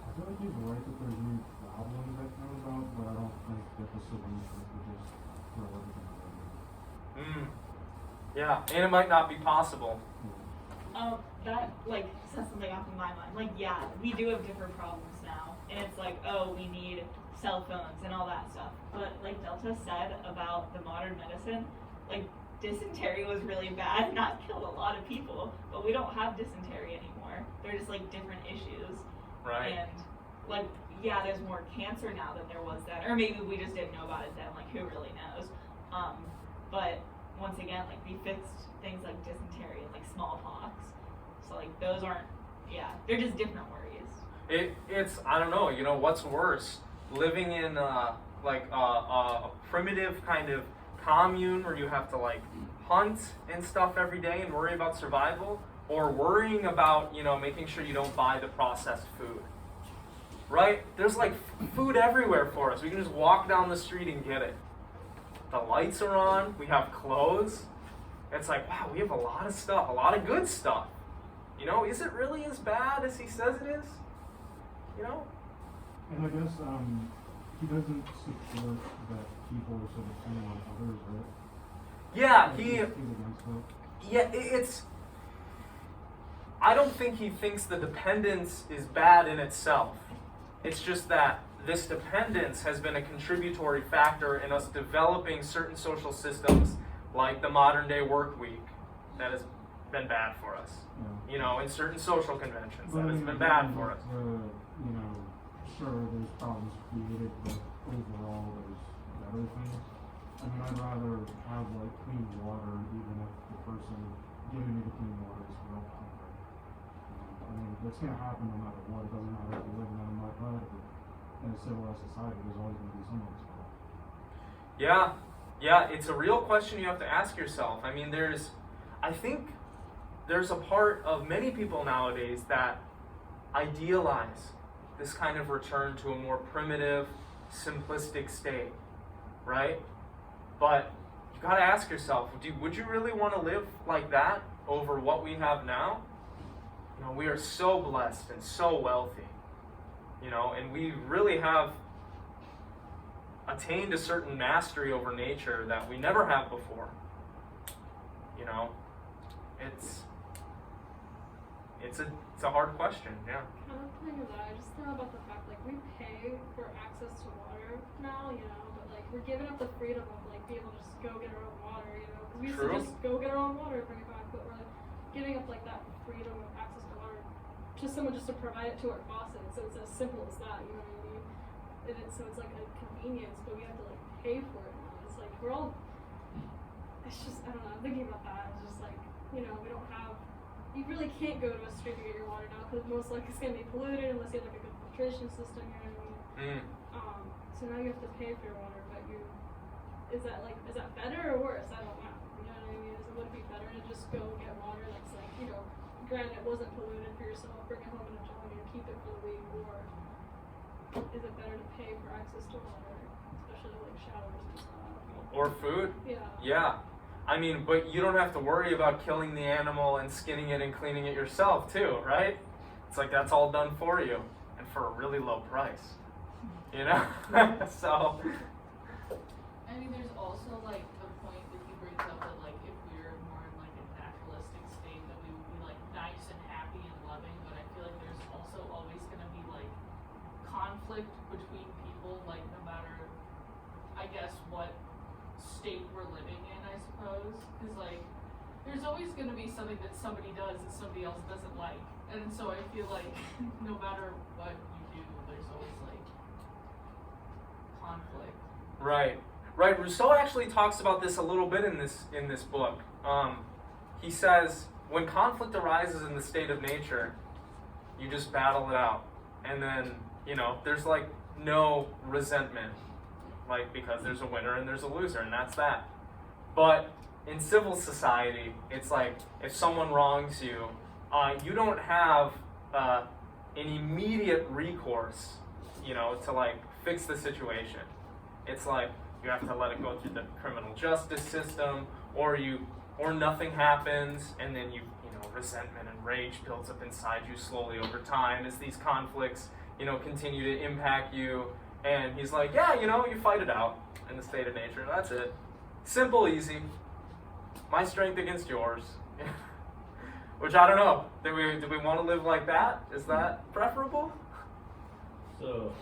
I feel like he's right that there's new problems that come about, but I don't think that the solution is to just throw everything away. Yeah, and it might not be possible. That says something off in my mind. We do have different problems now, and it's we need cell phones and all that stuff. But like Delta said about the modern medicine, dysentery was really bad and that killed a lot of people. But we don't have dysentery anymore. They're just different issues. Right. And there's more cancer now than there was then, or maybe we just didn't know about it then. Who really knows? But once again, we fixed things like dysentery and smallpox. So those aren't. They're just different worries. It's I don't know. What's worse? Living in a primitive kind of commune where you have to hunt and stuff every day and worry about survival, or worrying about making sure you don't buy the processed food. Right? There's food everywhere for us. We can just walk down the street and get it. The lights are on. We have clothes. It's wow, we have a lot of stuff, a lot of good stuff. Is it really as bad as he says it is? And I guess he doesn't support that people are so dependent on others, right? Yeah, He's against that. Yeah, it's. I don't think he thinks the dependence is bad in itself. It's just that this dependence has been a contributory factor in us developing certain social systems like the modern day work week that has been bad for us. Yeah. In certain social conventions But that I has mean, been bad for us. Sure, there's problems created, but overall there's better things. I'd rather have clean water even if the person giving me the clean water is real hungry. That's gonna happen no matter what. It doesn't matter if you live in a mud hut, but in a civilized society, there's always gonna be someone's fault. Yeah, it's a real question you have to ask yourself. I think there's a part of many people nowadays that idealize this kind of return to a more primitive, simplistic state, right? But you gotta ask yourself, would you really want to live like that over what we have now? We are so blessed and so wealthy, and we really have attained a certain mastery over nature that we never have before. It's a hard question, yeah. Kind of playing with that, I just thought about the fact we pay for access to water now, but we're giving up the freedom of being able to just go get our own water, because we used True. to just go get our own water, bring it back, but we're giving up that freedom of access to water to someone just to provide it to our faucet. So it's as simple as that, you know what I mean? So it's a convenience, but we have to pay for it now. It's we're all. It's just I don't know. I'm thinking about that. It's just we don't have. You really can't go to a stream to get your water now because most likely it's gonna be polluted unless you have a good filtration system. You know what I mean? So now you have to pay for your water, but is that better or worse? I don't know. You know what I mean? Would it be better to just go get water that's granted it wasn't polluted for yourself, bring it home in a jug and keep it for the week, or is it better to pay for access to water, especially showers and stuff? Or food? Yeah. But you don't have to worry about killing the animal and skinning it and cleaning it yourself too, right? It's that's all done for you and for a really low price. So. There's also the point that he brings up that if we were more in a naturalistic state that we would be nice and happy and loving, but I feel there's also always gonna be conflict between people, no matter I guess what state we're living in, I suppose. Because there's always gonna be something that somebody does that somebody else doesn't like. And so I feel no matter what you do, there's always conflict. Right. Rousseau actually talks about this a little bit in this book. he says, when conflict arises in the state of nature, you just battle it out. And then, there's like no resentment, like, because there's a winner and there's a loser, and that's that. But in civil society, it's like, if someone wrongs you, you don't have an immediate recourse, to like fix the situation. It's like you have to let it go through the criminal justice system, or nothing happens, and then resentment and rage builds up inside you slowly over time as these conflicts, continue to impact you. And he's like, yeah, you fight it out in the state of nature. That's it. Simple, easy. My strength against yours. Which I don't know. Do we want to live like that? Is that preferable? So,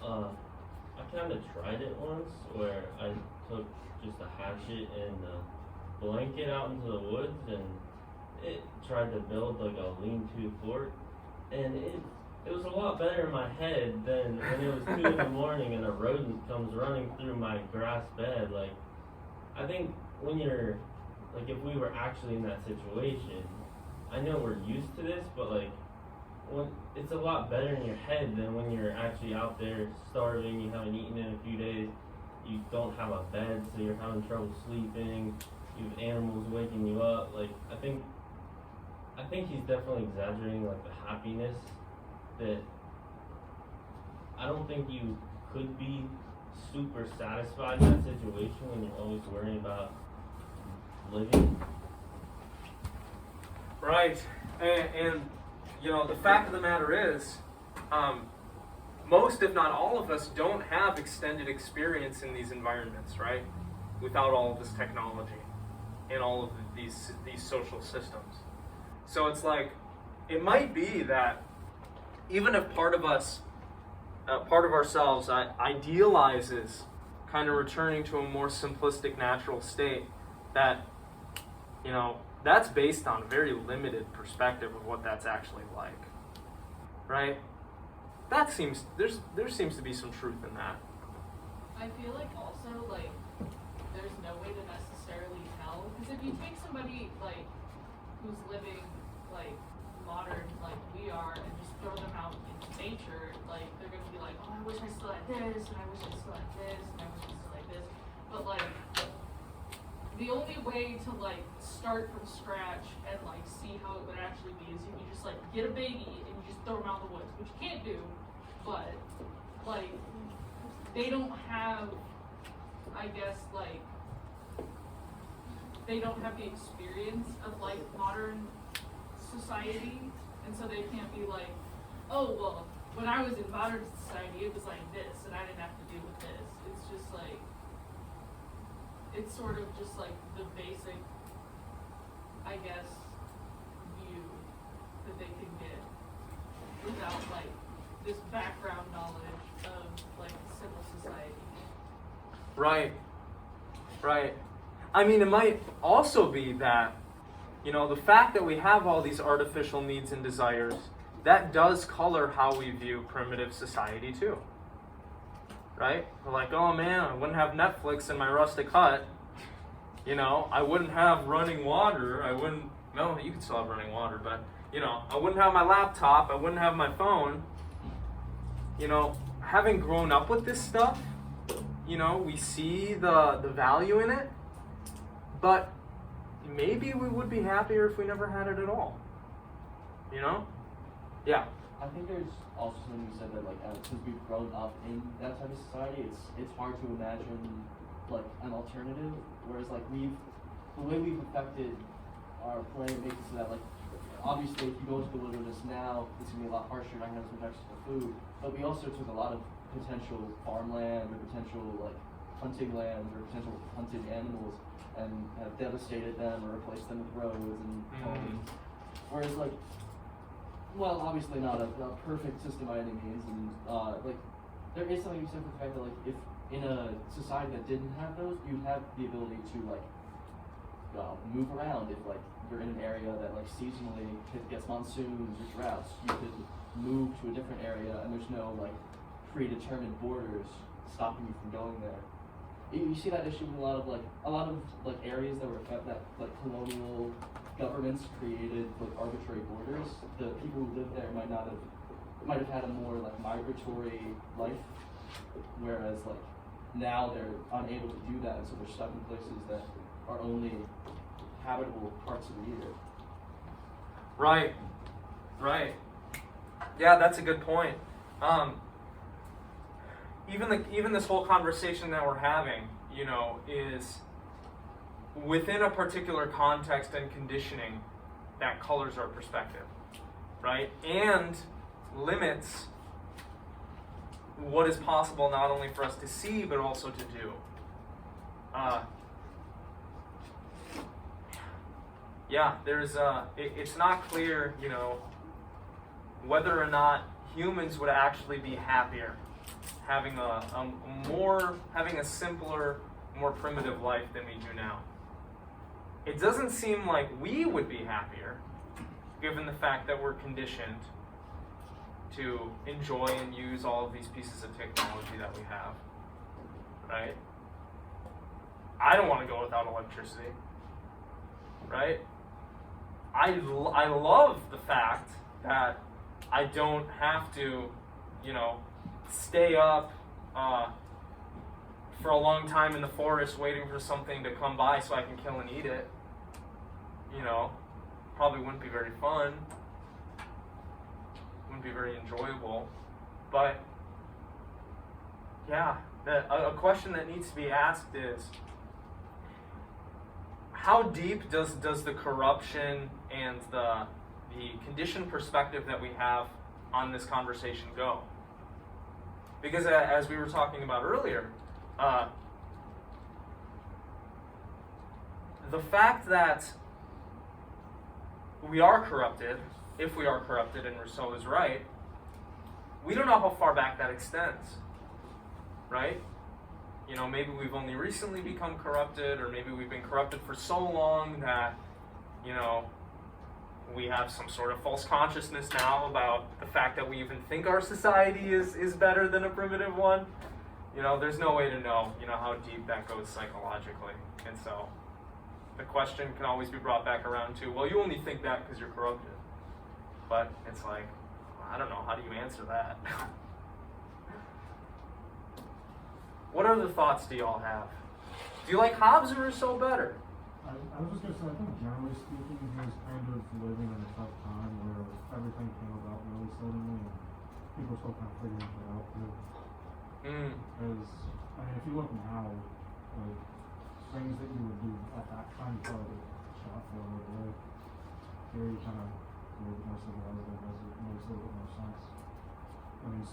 I kind of tried it once where I took just a hatchet and a blanket out into the woods, and it tried to build like a lean-to fort, and it was a lot better in my head than when it was 2 in the morning and a rodent comes running through my grass bed. Like, I think when you're, like, if we were actually in that situation, I know we're used to this, but like, when it's a lot better in your head than when you're actually out there starving, you haven't eaten in a few days, you don't have a bed, so you're having trouble sleeping, you have animals waking you up. Like, I think he's definitely exaggerating like the happiness that I don't think you could be super satisfied in that situation when you're always worrying about living. Right. And the fact of the matter is, most, if not all of us, don't have extended experience in these environments, right? Without all of this technology and all of these social systems. So it's like, it might be that even if part of ourselves idealizes kind of returning to a more simplistic natural state, that, that's based on a very limited perspective of what that's actually like, right? There seems to be some truth in that. I feel like also, like, there's no way to necessarily tell, because if you take somebody, like, who's living, like, modern, like we are, and just throw them out into nature, like, they're gonna be like, oh, I wish I still had this, and I wish I still had this, and I wish I still had this, but, like, the only way to, like, start from scratch and, like, see how it would actually be is if you just, like, get a baby and you just throw them out in the woods, which you can't do, but, like, they don't have, I guess, like, they don't have the experience of, like, modern society, and so they can't be like, oh, well, when I was in modern society, it was like this, and I didn't have to deal with this. It's just like, it's sort of just like the basic, I guess, view that they can get without, like, this background knowledge of, like, civil society. Right. I mean, it might also be that, the fact that we have all these artificial needs and desires, that does color how we view primitive society too. Right? We're like, oh man, I wouldn't have Netflix in my rustic hut. I wouldn't have running water. No, you could still have running water, but, I wouldn't have my laptop. I wouldn't have my phone. Having grown up with this stuff, we see the value in it, but maybe we would be happier if we never had it at all. Yeah. I think there's also something you said that, like, since we've grown up in that type of society, it's hard to imagine, like, an alternative. Whereas, like, the way we've affected our planet makes it so that, like, obviously if you go into the wilderness now, it's gonna be a lot harsher, you're not gonna have as much access to food. But we also took a lot of potential farmland or potential, like, hunting lands or potential hunted animals and have devastated them or replaced them with roads and homes. Whereas, like, well, obviously not a perfect system by any means, and like, there is something you said for the fact that, like, if in a society that didn't have those, you'd have the ability to, like, move around. If, like, you're in an area that, like, seasonally gets monsoons or droughts, you could move to a different area, and there's no, like, predetermined borders stopping you from going there. You see that issue in a lot of areas that were that, like, colonial governments created like arbitrary borders, the people who lived there might have had a more like migratory life, whereas like now they're unable to do that, and so they're stuck in places that are only habitable parts of the year. Right. Yeah, that's a good point. Even this whole conversation that we're having, is within a particular context and conditioning that colors our perspective, right? And limits what is possible not only for us to see but also to do. It's not clear, whether or not humans would actually be happier having a simpler, more primitive life than we do now. It doesn't seem like we would be happier, given the fact that we're conditioned to enjoy and use all of these pieces of technology that we have, right? I don't want to go without electricity, right? I love the fact that I don't have to, stay up for a long time in the forest waiting for something to come by so I can kill and eat it. Probably wouldn't be very fun. Wouldn't be very enjoyable. But yeah, a question that needs to be asked is, how deep does the corruption and the conditioned perspective that we have on this conversation go? Because as we were talking about earlier, the fact that we are corrupted, if we are corrupted, and Rousseau is right, we don't know how far back that extends, right? Maybe we've only recently become corrupted, or maybe we've been corrupted for so long that, we have some sort of false consciousness now about the fact that we even think our society is better than a primitive one. There's no way to know, how deep that goes psychologically. And so the question can always be brought back around to, well, you only think that because you're corrupted. But it's like, I don't know, how do you answer that? What other thoughts do y'all have? Do you like Hobbes or Rousseau better? I was just gonna say, I think generally speaking, he was kind of living in a tough time where everything came about really suddenly, and people are still kind of figuring it out too. Because, if you look now, like, things that you would do at that time probably get shot for right away. Here you kind of a little bit more civilized, I guess, it makes a little bit more sense.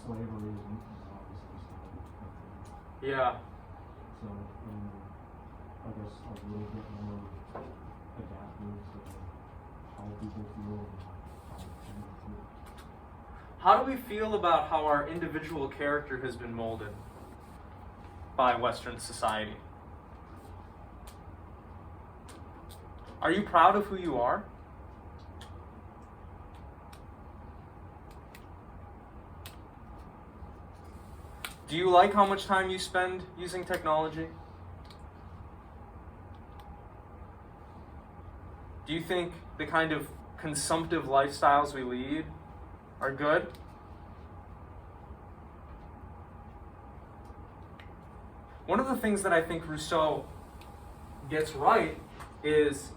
Slavery is obviously still a thing. Yeah. So, I guess a little bit more adaptive to how people feel and how things feel. How do we feel about how our individual character has been molded by Western society? Are you proud of who you are? Do you like how much time you spend using technology? Do you think the kind of consumptive lifestyles we lead are good? One of the things that I think Rousseau gets right is,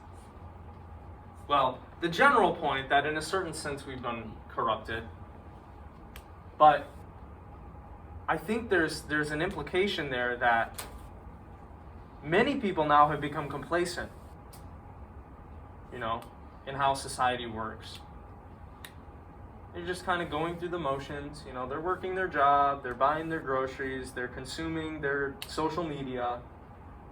well, the general point that in a certain sense we've been corrupted, but I think there's an implication there that many people now have become complacent, in how society works. They're just kind of going through the motions, they're working their job, they're buying their groceries, they're consuming their social media,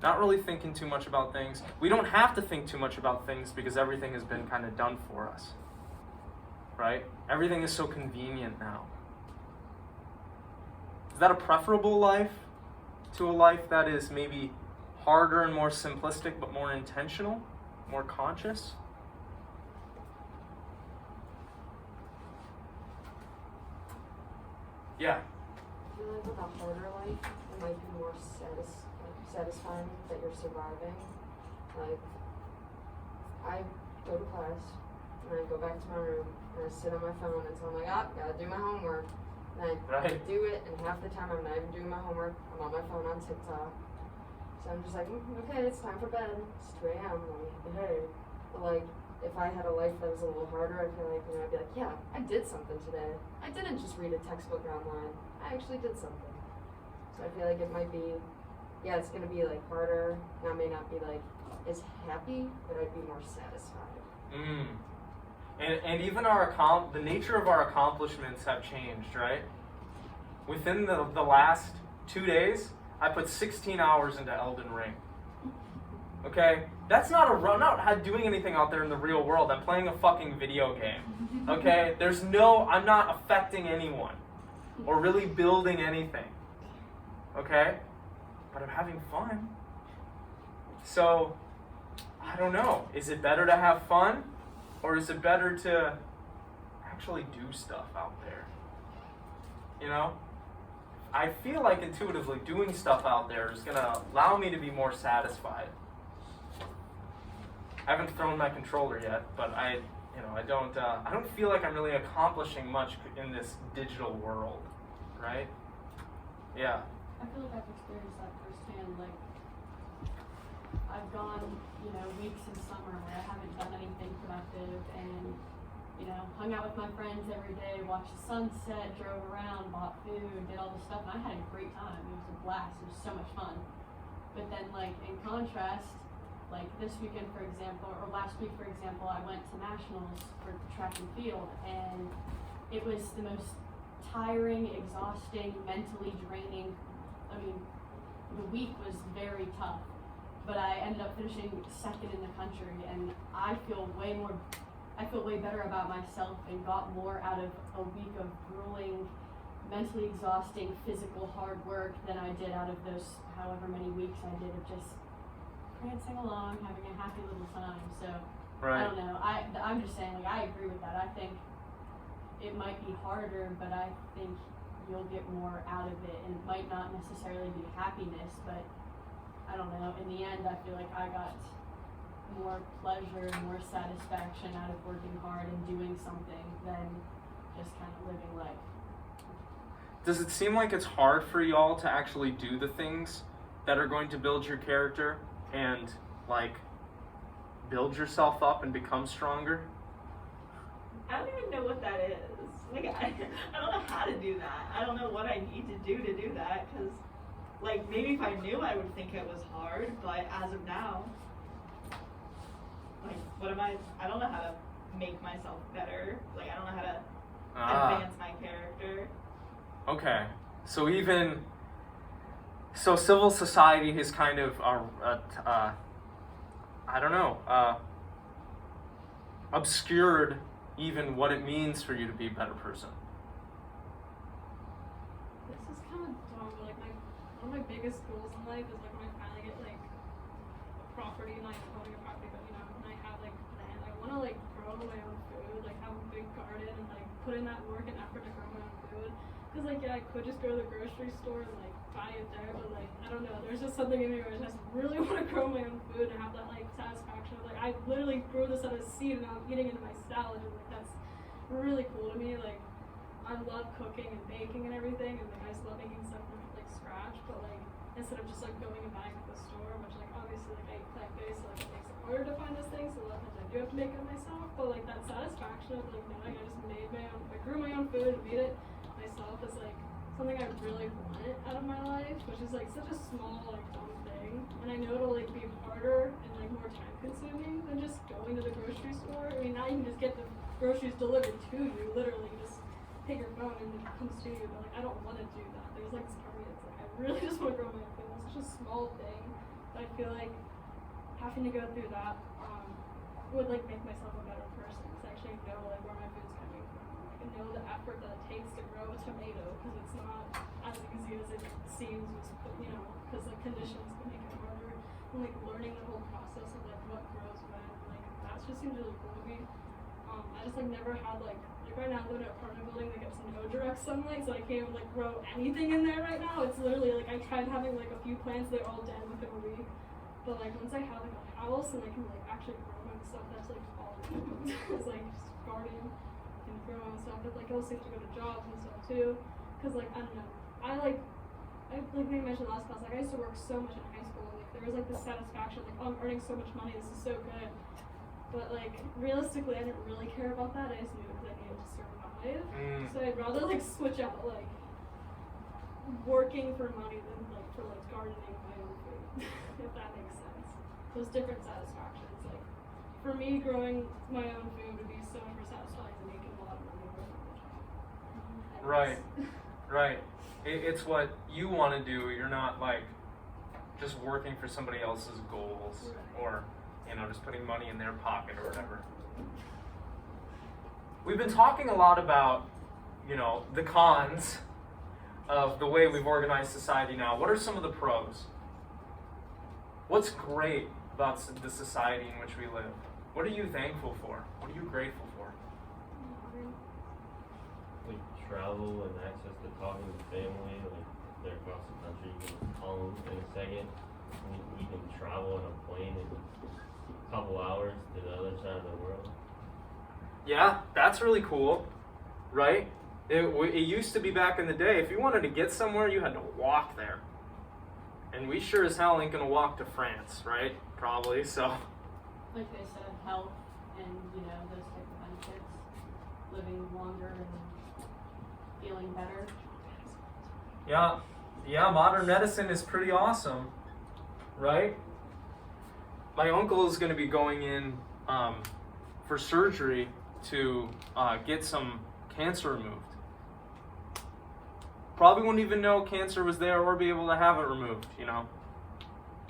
not really thinking too much about things. We don't have to think too much about things because everything has been kind of done for us, right? Everything is so convenient now. Is that a preferable life to a life that is maybe harder and more simplistic but more intentional, more conscious? Yeah. I feel like with a harder life, it might be more satisfying that you're surviving. Like, I go to class, and I go back to my room, and I sit on my phone until I'm like, gotta do my homework. And I Right. do it, and half the time I'm not even doing my homework. I'm on my phone on TikTok. So I'm just like, okay, it's time for bed. It's 2 a.m. Let me behave. But like, if I had a life that was a little harder, I feel like, I'd be like, yeah, I did something today. I didn't just read a textbook online. I actually did something. So I feel like it might be, yeah, it's gonna be like harder. And I may not be like as happy, but I'd be more satisfied. And even the nature of our accomplishments have changed, right? Within the last 2 days, I put 16 hours into Elden Ring. Okay? That's not not doing anything out there in the real world. I'm playing a fucking video game. Okay? I'm not affecting anyone or really building anything. Okay? But I'm having fun. So, I don't know. Is it better to have fun? Or is it better to actually do stuff out there? You know? I feel like intuitively doing stuff out there is going to allow me to be more satisfied. I haven't thrown my controller yet, but I don't feel like I'm really accomplishing much in this digital world, right? Yeah. I feel like I've experienced that firsthand. Like, I've gone, weeks in summer where I haven't done anything productive and, hung out with my friends every day, watched the sunset, drove around, bought food, did all this stuff, and I had a great time. It was a blast. It was so much fun. But then, like, in contrast, like this weekend, for example, or last week, for example, I went to nationals for track and field, and it was the most tiring, exhausting, mentally draining. I mean, the week was very tough, but I ended up finishing second in the country, and I feel way better about myself and got more out of a week of grueling, mentally exhausting, physical hard work than I did out of those however many weeks I did of just prancing along, having a happy little time. So Right. I don't know. I'm just saying, like, I agree with that. I think it might be harder, but I think you'll get more out of it, and it might not necessarily be happiness, but I don't know. In the end, I feel like I got more pleasure, more satisfaction out of working hard and doing something than just kind of living life. Does it seem like it's hard for y'all to actually do the things that are going to build your character and, like, build yourself up and become stronger? I don't even know what that is. Like, I don't know how to do that. I don't know what I need to do that, because, like, maybe if I knew, I would think it was hard, but as of now, like, I don't know how to make myself better. Like, I don't know how to advance my character. Okay. So civil society has kind of, obscured even what it means for you to be a better person. This is kind of dumb, but like one of my biggest goals in life is like when I finally get like a property, and like owning a property, but when I have like land, I want to like grow my own food, like have a big garden and like put in that work and effort to grow my own food. Cause like I could just go to the grocery store and like buy it there, but like I don't know, there's just something in me where I just really want to grow my own food and have that like satisfaction of like I literally grew this out of seed and I'm eating it in my salad, and like that's really cool to me. Like I love cooking and baking and everything, and like I just love making stuff from like scratch, but like instead of just like going and buying at the store, which like obviously like I eat plant-based, so like it makes it harder to find those things, so a lot of times I do have to make it myself, but like that satisfaction of like knowing I just made my own, I grew my own food and made it myself is like something I really want out of my life, which is like such a small like dumb thing, and I know it'll like be harder and like more time consuming than just going to the grocery store. I mean, now you can just get the groceries delivered to you, literally just take your phone and it comes to you, but like I don't want to do that. There's like this part of me that's like I really just want to grow my own food. It's such a small thing, but I feel like having to go through that would like make myself a better person, because I actually know like where my food's coming from. Like I know the effort that it takes to grow a tomato, because it's not as easy as it seems, because like conditions can make it harder, and like learning the whole process of like what grows when, like that just seems really cool to me. I just like never had like right now I live in an apartment building that gets no direct sunlight, so I can't even like grow anything in there right now. It's literally like I tried having like a few plants, they're all dead within a week. But like once I have like a house and I can like actually grow my stuff that's like all it's like just garden and grow and stuff. But like it also have to go to jobs and stuff too. Cause like I don't know, I like we mentioned last class, like I used to work so much in high school. Like there was like this satisfaction, like oh, I'm earning so much money, this is so good. But like realistically, I didn't really care about that. I just knew because I needed to survive. So I'd rather like switch out like working for money than like for like gardening my own food, if that makes sense. Those different satisfactions. Like for me, growing my own food would be so much more satisfying than making a lot of money working at a job. Right. Right. It's what you want to do. You're not like just working for somebody else's goals or, you know, just putting money in their pocket or whatever. We've been talking a lot about, you know, the cons of the way we've organized society now. What are some of the pros? What's great about the society in which we live? What are you thankful for? What are you grateful for? Like travel and access to talking to family, like they're across the country, you can call them in a second. We can travel on a plane in a couple hours to the other side of the world. Yeah, that's really cool, right? It used to be back in the day, if you wanted to get somewhere, you had to walk there. And we sure as hell ain't gonna walk to France, right? Probably, so. Like they said, health and, you know, those type of benefits, living longer and feeling better. Yeah, modern medicine is pretty awesome, right? My uncle is gonna be going in for surgery to get some cancer removed. Probably wouldn't even know cancer was there or be able to have it removed, you know,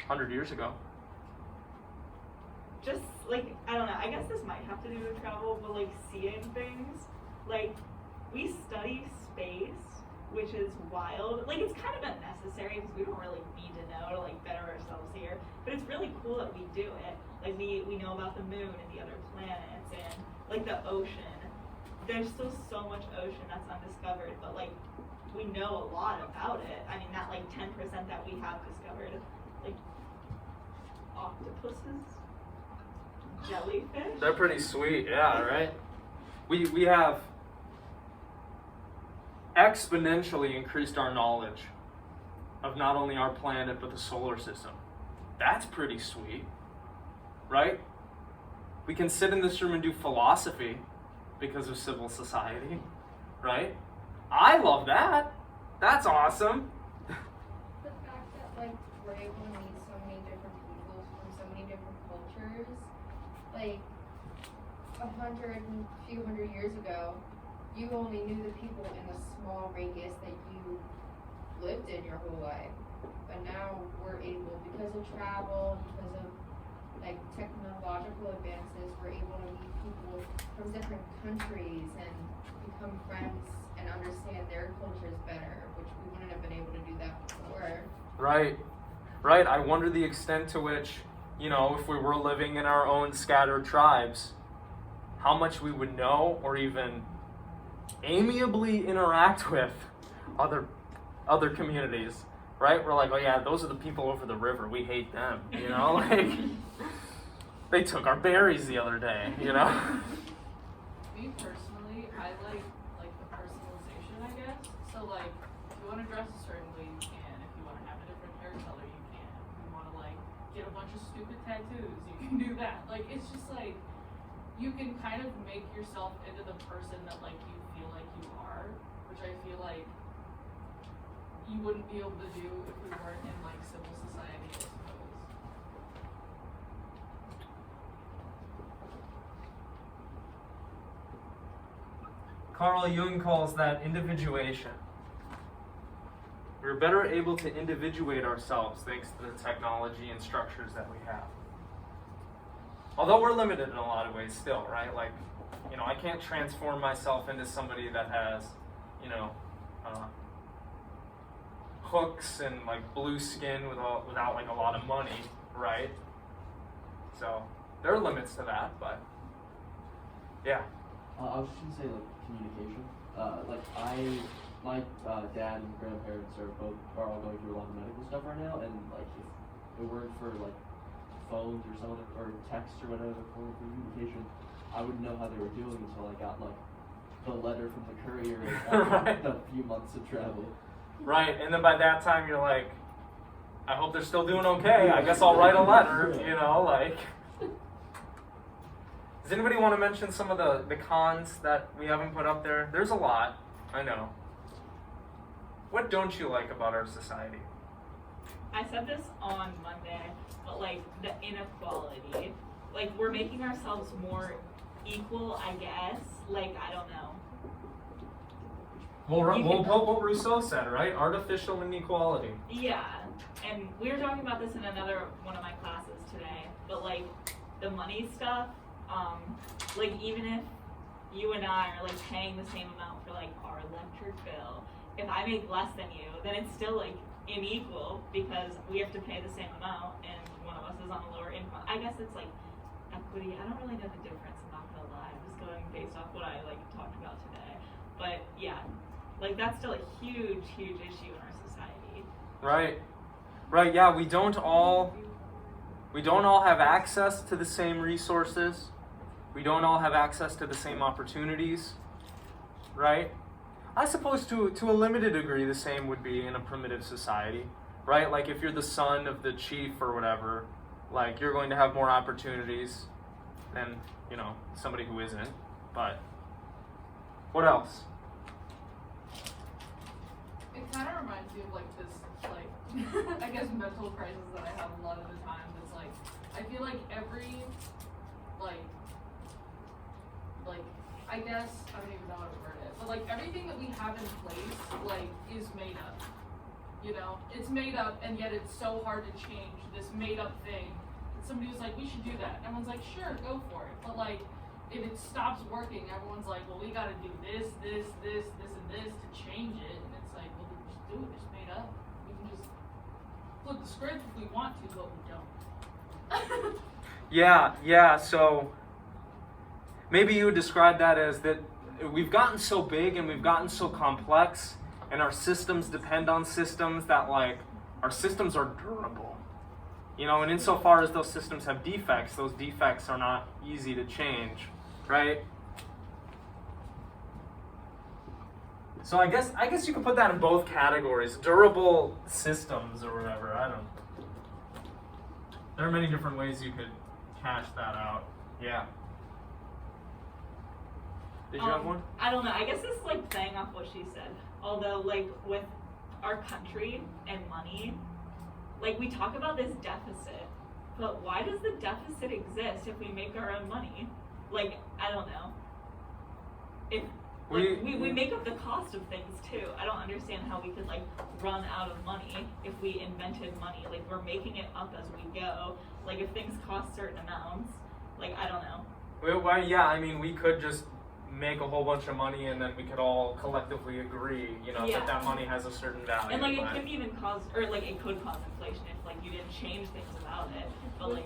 100 years ago. Just like, I don't know, I guess this might have to do with travel, but like seeing things, like we study space, which is wild. Like it's kind of unnecessary because we don't really need to know to like better ourselves here, but it's really cool that we do it. Like we know about the moon and the other planets and like the ocean. There's still so much ocean that's undiscovered, but like we know a lot about it. I mean, that like 10% that we have discovered, like octopuses, jellyfish. They're pretty sweet, yeah, right? We have exponentially increased our knowledge of not only our planet but the solar system. That's pretty sweet, right? We can sit in this room and do philosophy because of civil society, right? I love that. That's awesome. The fact that like we're able to meet so many different people from so many different cultures, like 100 years ago, you only knew the people in a small radius that you lived in your whole life. But now we're able, because of travel, because of like technological advances, we're able to meet people from different countries and become friends and understand their cultures better, which we wouldn't have been able to do that before. Right. I wonder the extent to which, you know, if we were living in our own scattered tribes, how much we would know or even amiably interact with other communities, right? We're like, oh yeah, those are the people over the river. We hate them, you know? Like, they took our berries the other day, you know? Me personally, I like the personalization, I guess. So like, if you want to dress a certain way, you can. If you want to have a different hair color, you can. If you want to like get a bunch of stupid tattoos, you can do that. Like, it's just like, you can kind of make yourself into the person that like you feel like you are, which I feel like you wouldn't be able to do if we weren't in like civil society, I suppose. Carl Jung calls that individuation. We're better able to individuate ourselves thanks to the technology and structures that we have. Although we're limited in a lot of ways still, right? Like, you know, I can't transform myself into somebody that has, you know, hooks and like blue skin without like a lot of money, right? So there are limits to that, but yeah. I was just gonna say like communication. My dad and grandparents are all going through a lot of medical stuff right now, and like if it weren't for like phones or some other, or text or whatever form of communication, I wouldn't know how they were doing until I got like the letter from the courier after a few months of travel. Right, and then by that time you're like, I hope they're still doing okay. I guess I'll write a letter, you know, like. Does anybody want to mention some of the cons that we haven't put up there? There's a lot, I know. What don't you like about our society? I said this on Monday, but like the inequality, like we're making ourselves more equal, I guess. Like, I don't know. Well, what Rousseau said, right? Artificial inequality. Yeah, and we were talking about this in another one of my classes today, but like the money stuff, like even if you and I are like paying the same amount for like our electric bill, if I make less than you, then it's still like unequal because we have to pay the same amount and one of us is on a lower income. I guess it's like equity. I don't really know the difference, I'm not gonna lie. I'm just going based off what I like talked about today. But yeah, like that's still a huge, huge issue in our society. Right, yeah, we don't all have access to the same resources. We don't all have access to the same opportunities, right? I suppose to a limited degree the same would be in a primitive society, right? Like if you're the son of the chief or whatever, like you're going to have more opportunities than, you know, somebody who isn't. But what else? It kind of reminds me of like this, like, I guess mental crisis that I have a lot of the time. It's like, I feel like every, like, I guess, I don't even know how to word it, but like everything that we have in place, like, is made up. You know? It's made up, and yet it's so hard to change this made up thing. And somebody was like, we should do that. And everyone's like, sure, go for it. But like, if it stops working, everyone's like, well, we gotta do this, and this to change it. And it's like, well, then just do it. It's made up. We can just flip the script if we want to, but we don't. Yeah, so maybe you would describe that as that we've gotten so big and we've gotten so complex and our systems depend on systems that like our systems are durable. You know, and insofar as those systems have defects, those defects are not easy to change, right? So I guess you could put that in both categories. Durable systems or whatever, I don't. There are many different ways you could hash that out. Yeah. Did you have one? I don't know. I guess it's like playing off what she said. Although, like, with our country and money, like, we talk about this deficit, but why does the deficit exist if we make our own money? Like, I don't know. If like, we make up the cost of things too. I don't understand how we could like run out of money if we invented money. Like, we're making it up as we go. Like, if things cost certain amounts, like, I don't know. Well, yeah, I mean, we could just make a whole bunch of money and then we could all collectively agree, you know, that money has a certain value. And like, it could even cause, or like, it could cause inflation if like you didn't change things about it. But like,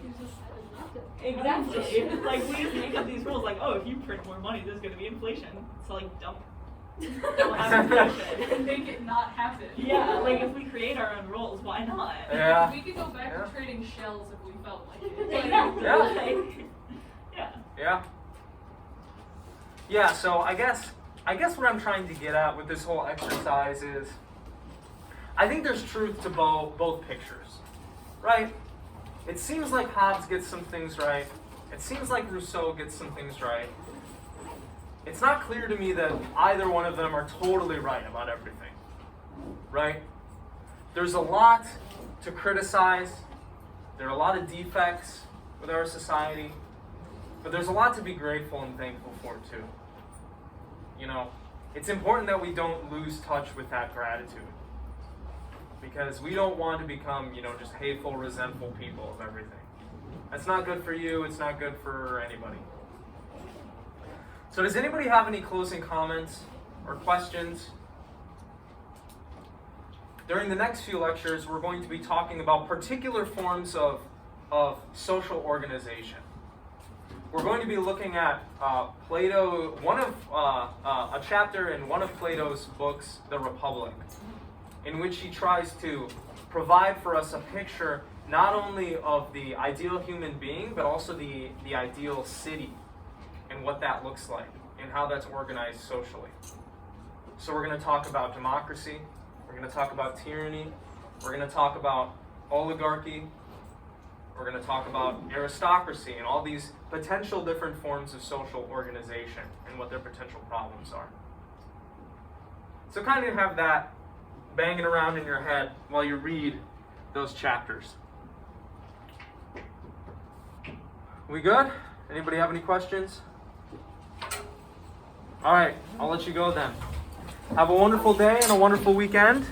exactly. Like, we just make up these rules like, oh, if you print more money, there's gonna be inflation. So like, don't have inflation. Make it not happen. Yeah, like if we create our own rules, why not? Yeah. We could go back to trading shells if we felt like it. Exactly. Yeah. Yeah, so I guess what I'm trying to get at with this whole exercise is I think there's truth to both pictures, right? It seems like Hobbes gets some things right. It seems like Rousseau gets some things right. It's not clear to me that either one of them are totally right about everything, right? There's a lot to criticize. There are a lot of defects with our society. But there's a lot to be grateful and thankful for too. You know, it's important that we don't lose touch with that gratitude. Because we don't want to become, you know, just hateful, resentful people of everything. That's not good for you, it's not good for anybody. So does anybody have any closing comments or questions? During the next few lectures, we're going to be talking about particular forms of social organization. We're going to be looking at Plato, a chapter in one of Plato's books, The Republic, in which he tries to provide for us a picture not only of the ideal human being, but also the ideal city and what that looks like and how that's organized socially. So we're going to talk about democracy, we're going to talk about tyranny, we're going to talk about oligarchy, we're going to talk about aristocracy and all these potential different forms of social organization and what their potential problems are. So kind of have that banging around in your head while you read those chapters. We good? Anybody have any questions? All right, I'll let you go then. Have a wonderful day and a wonderful weekend.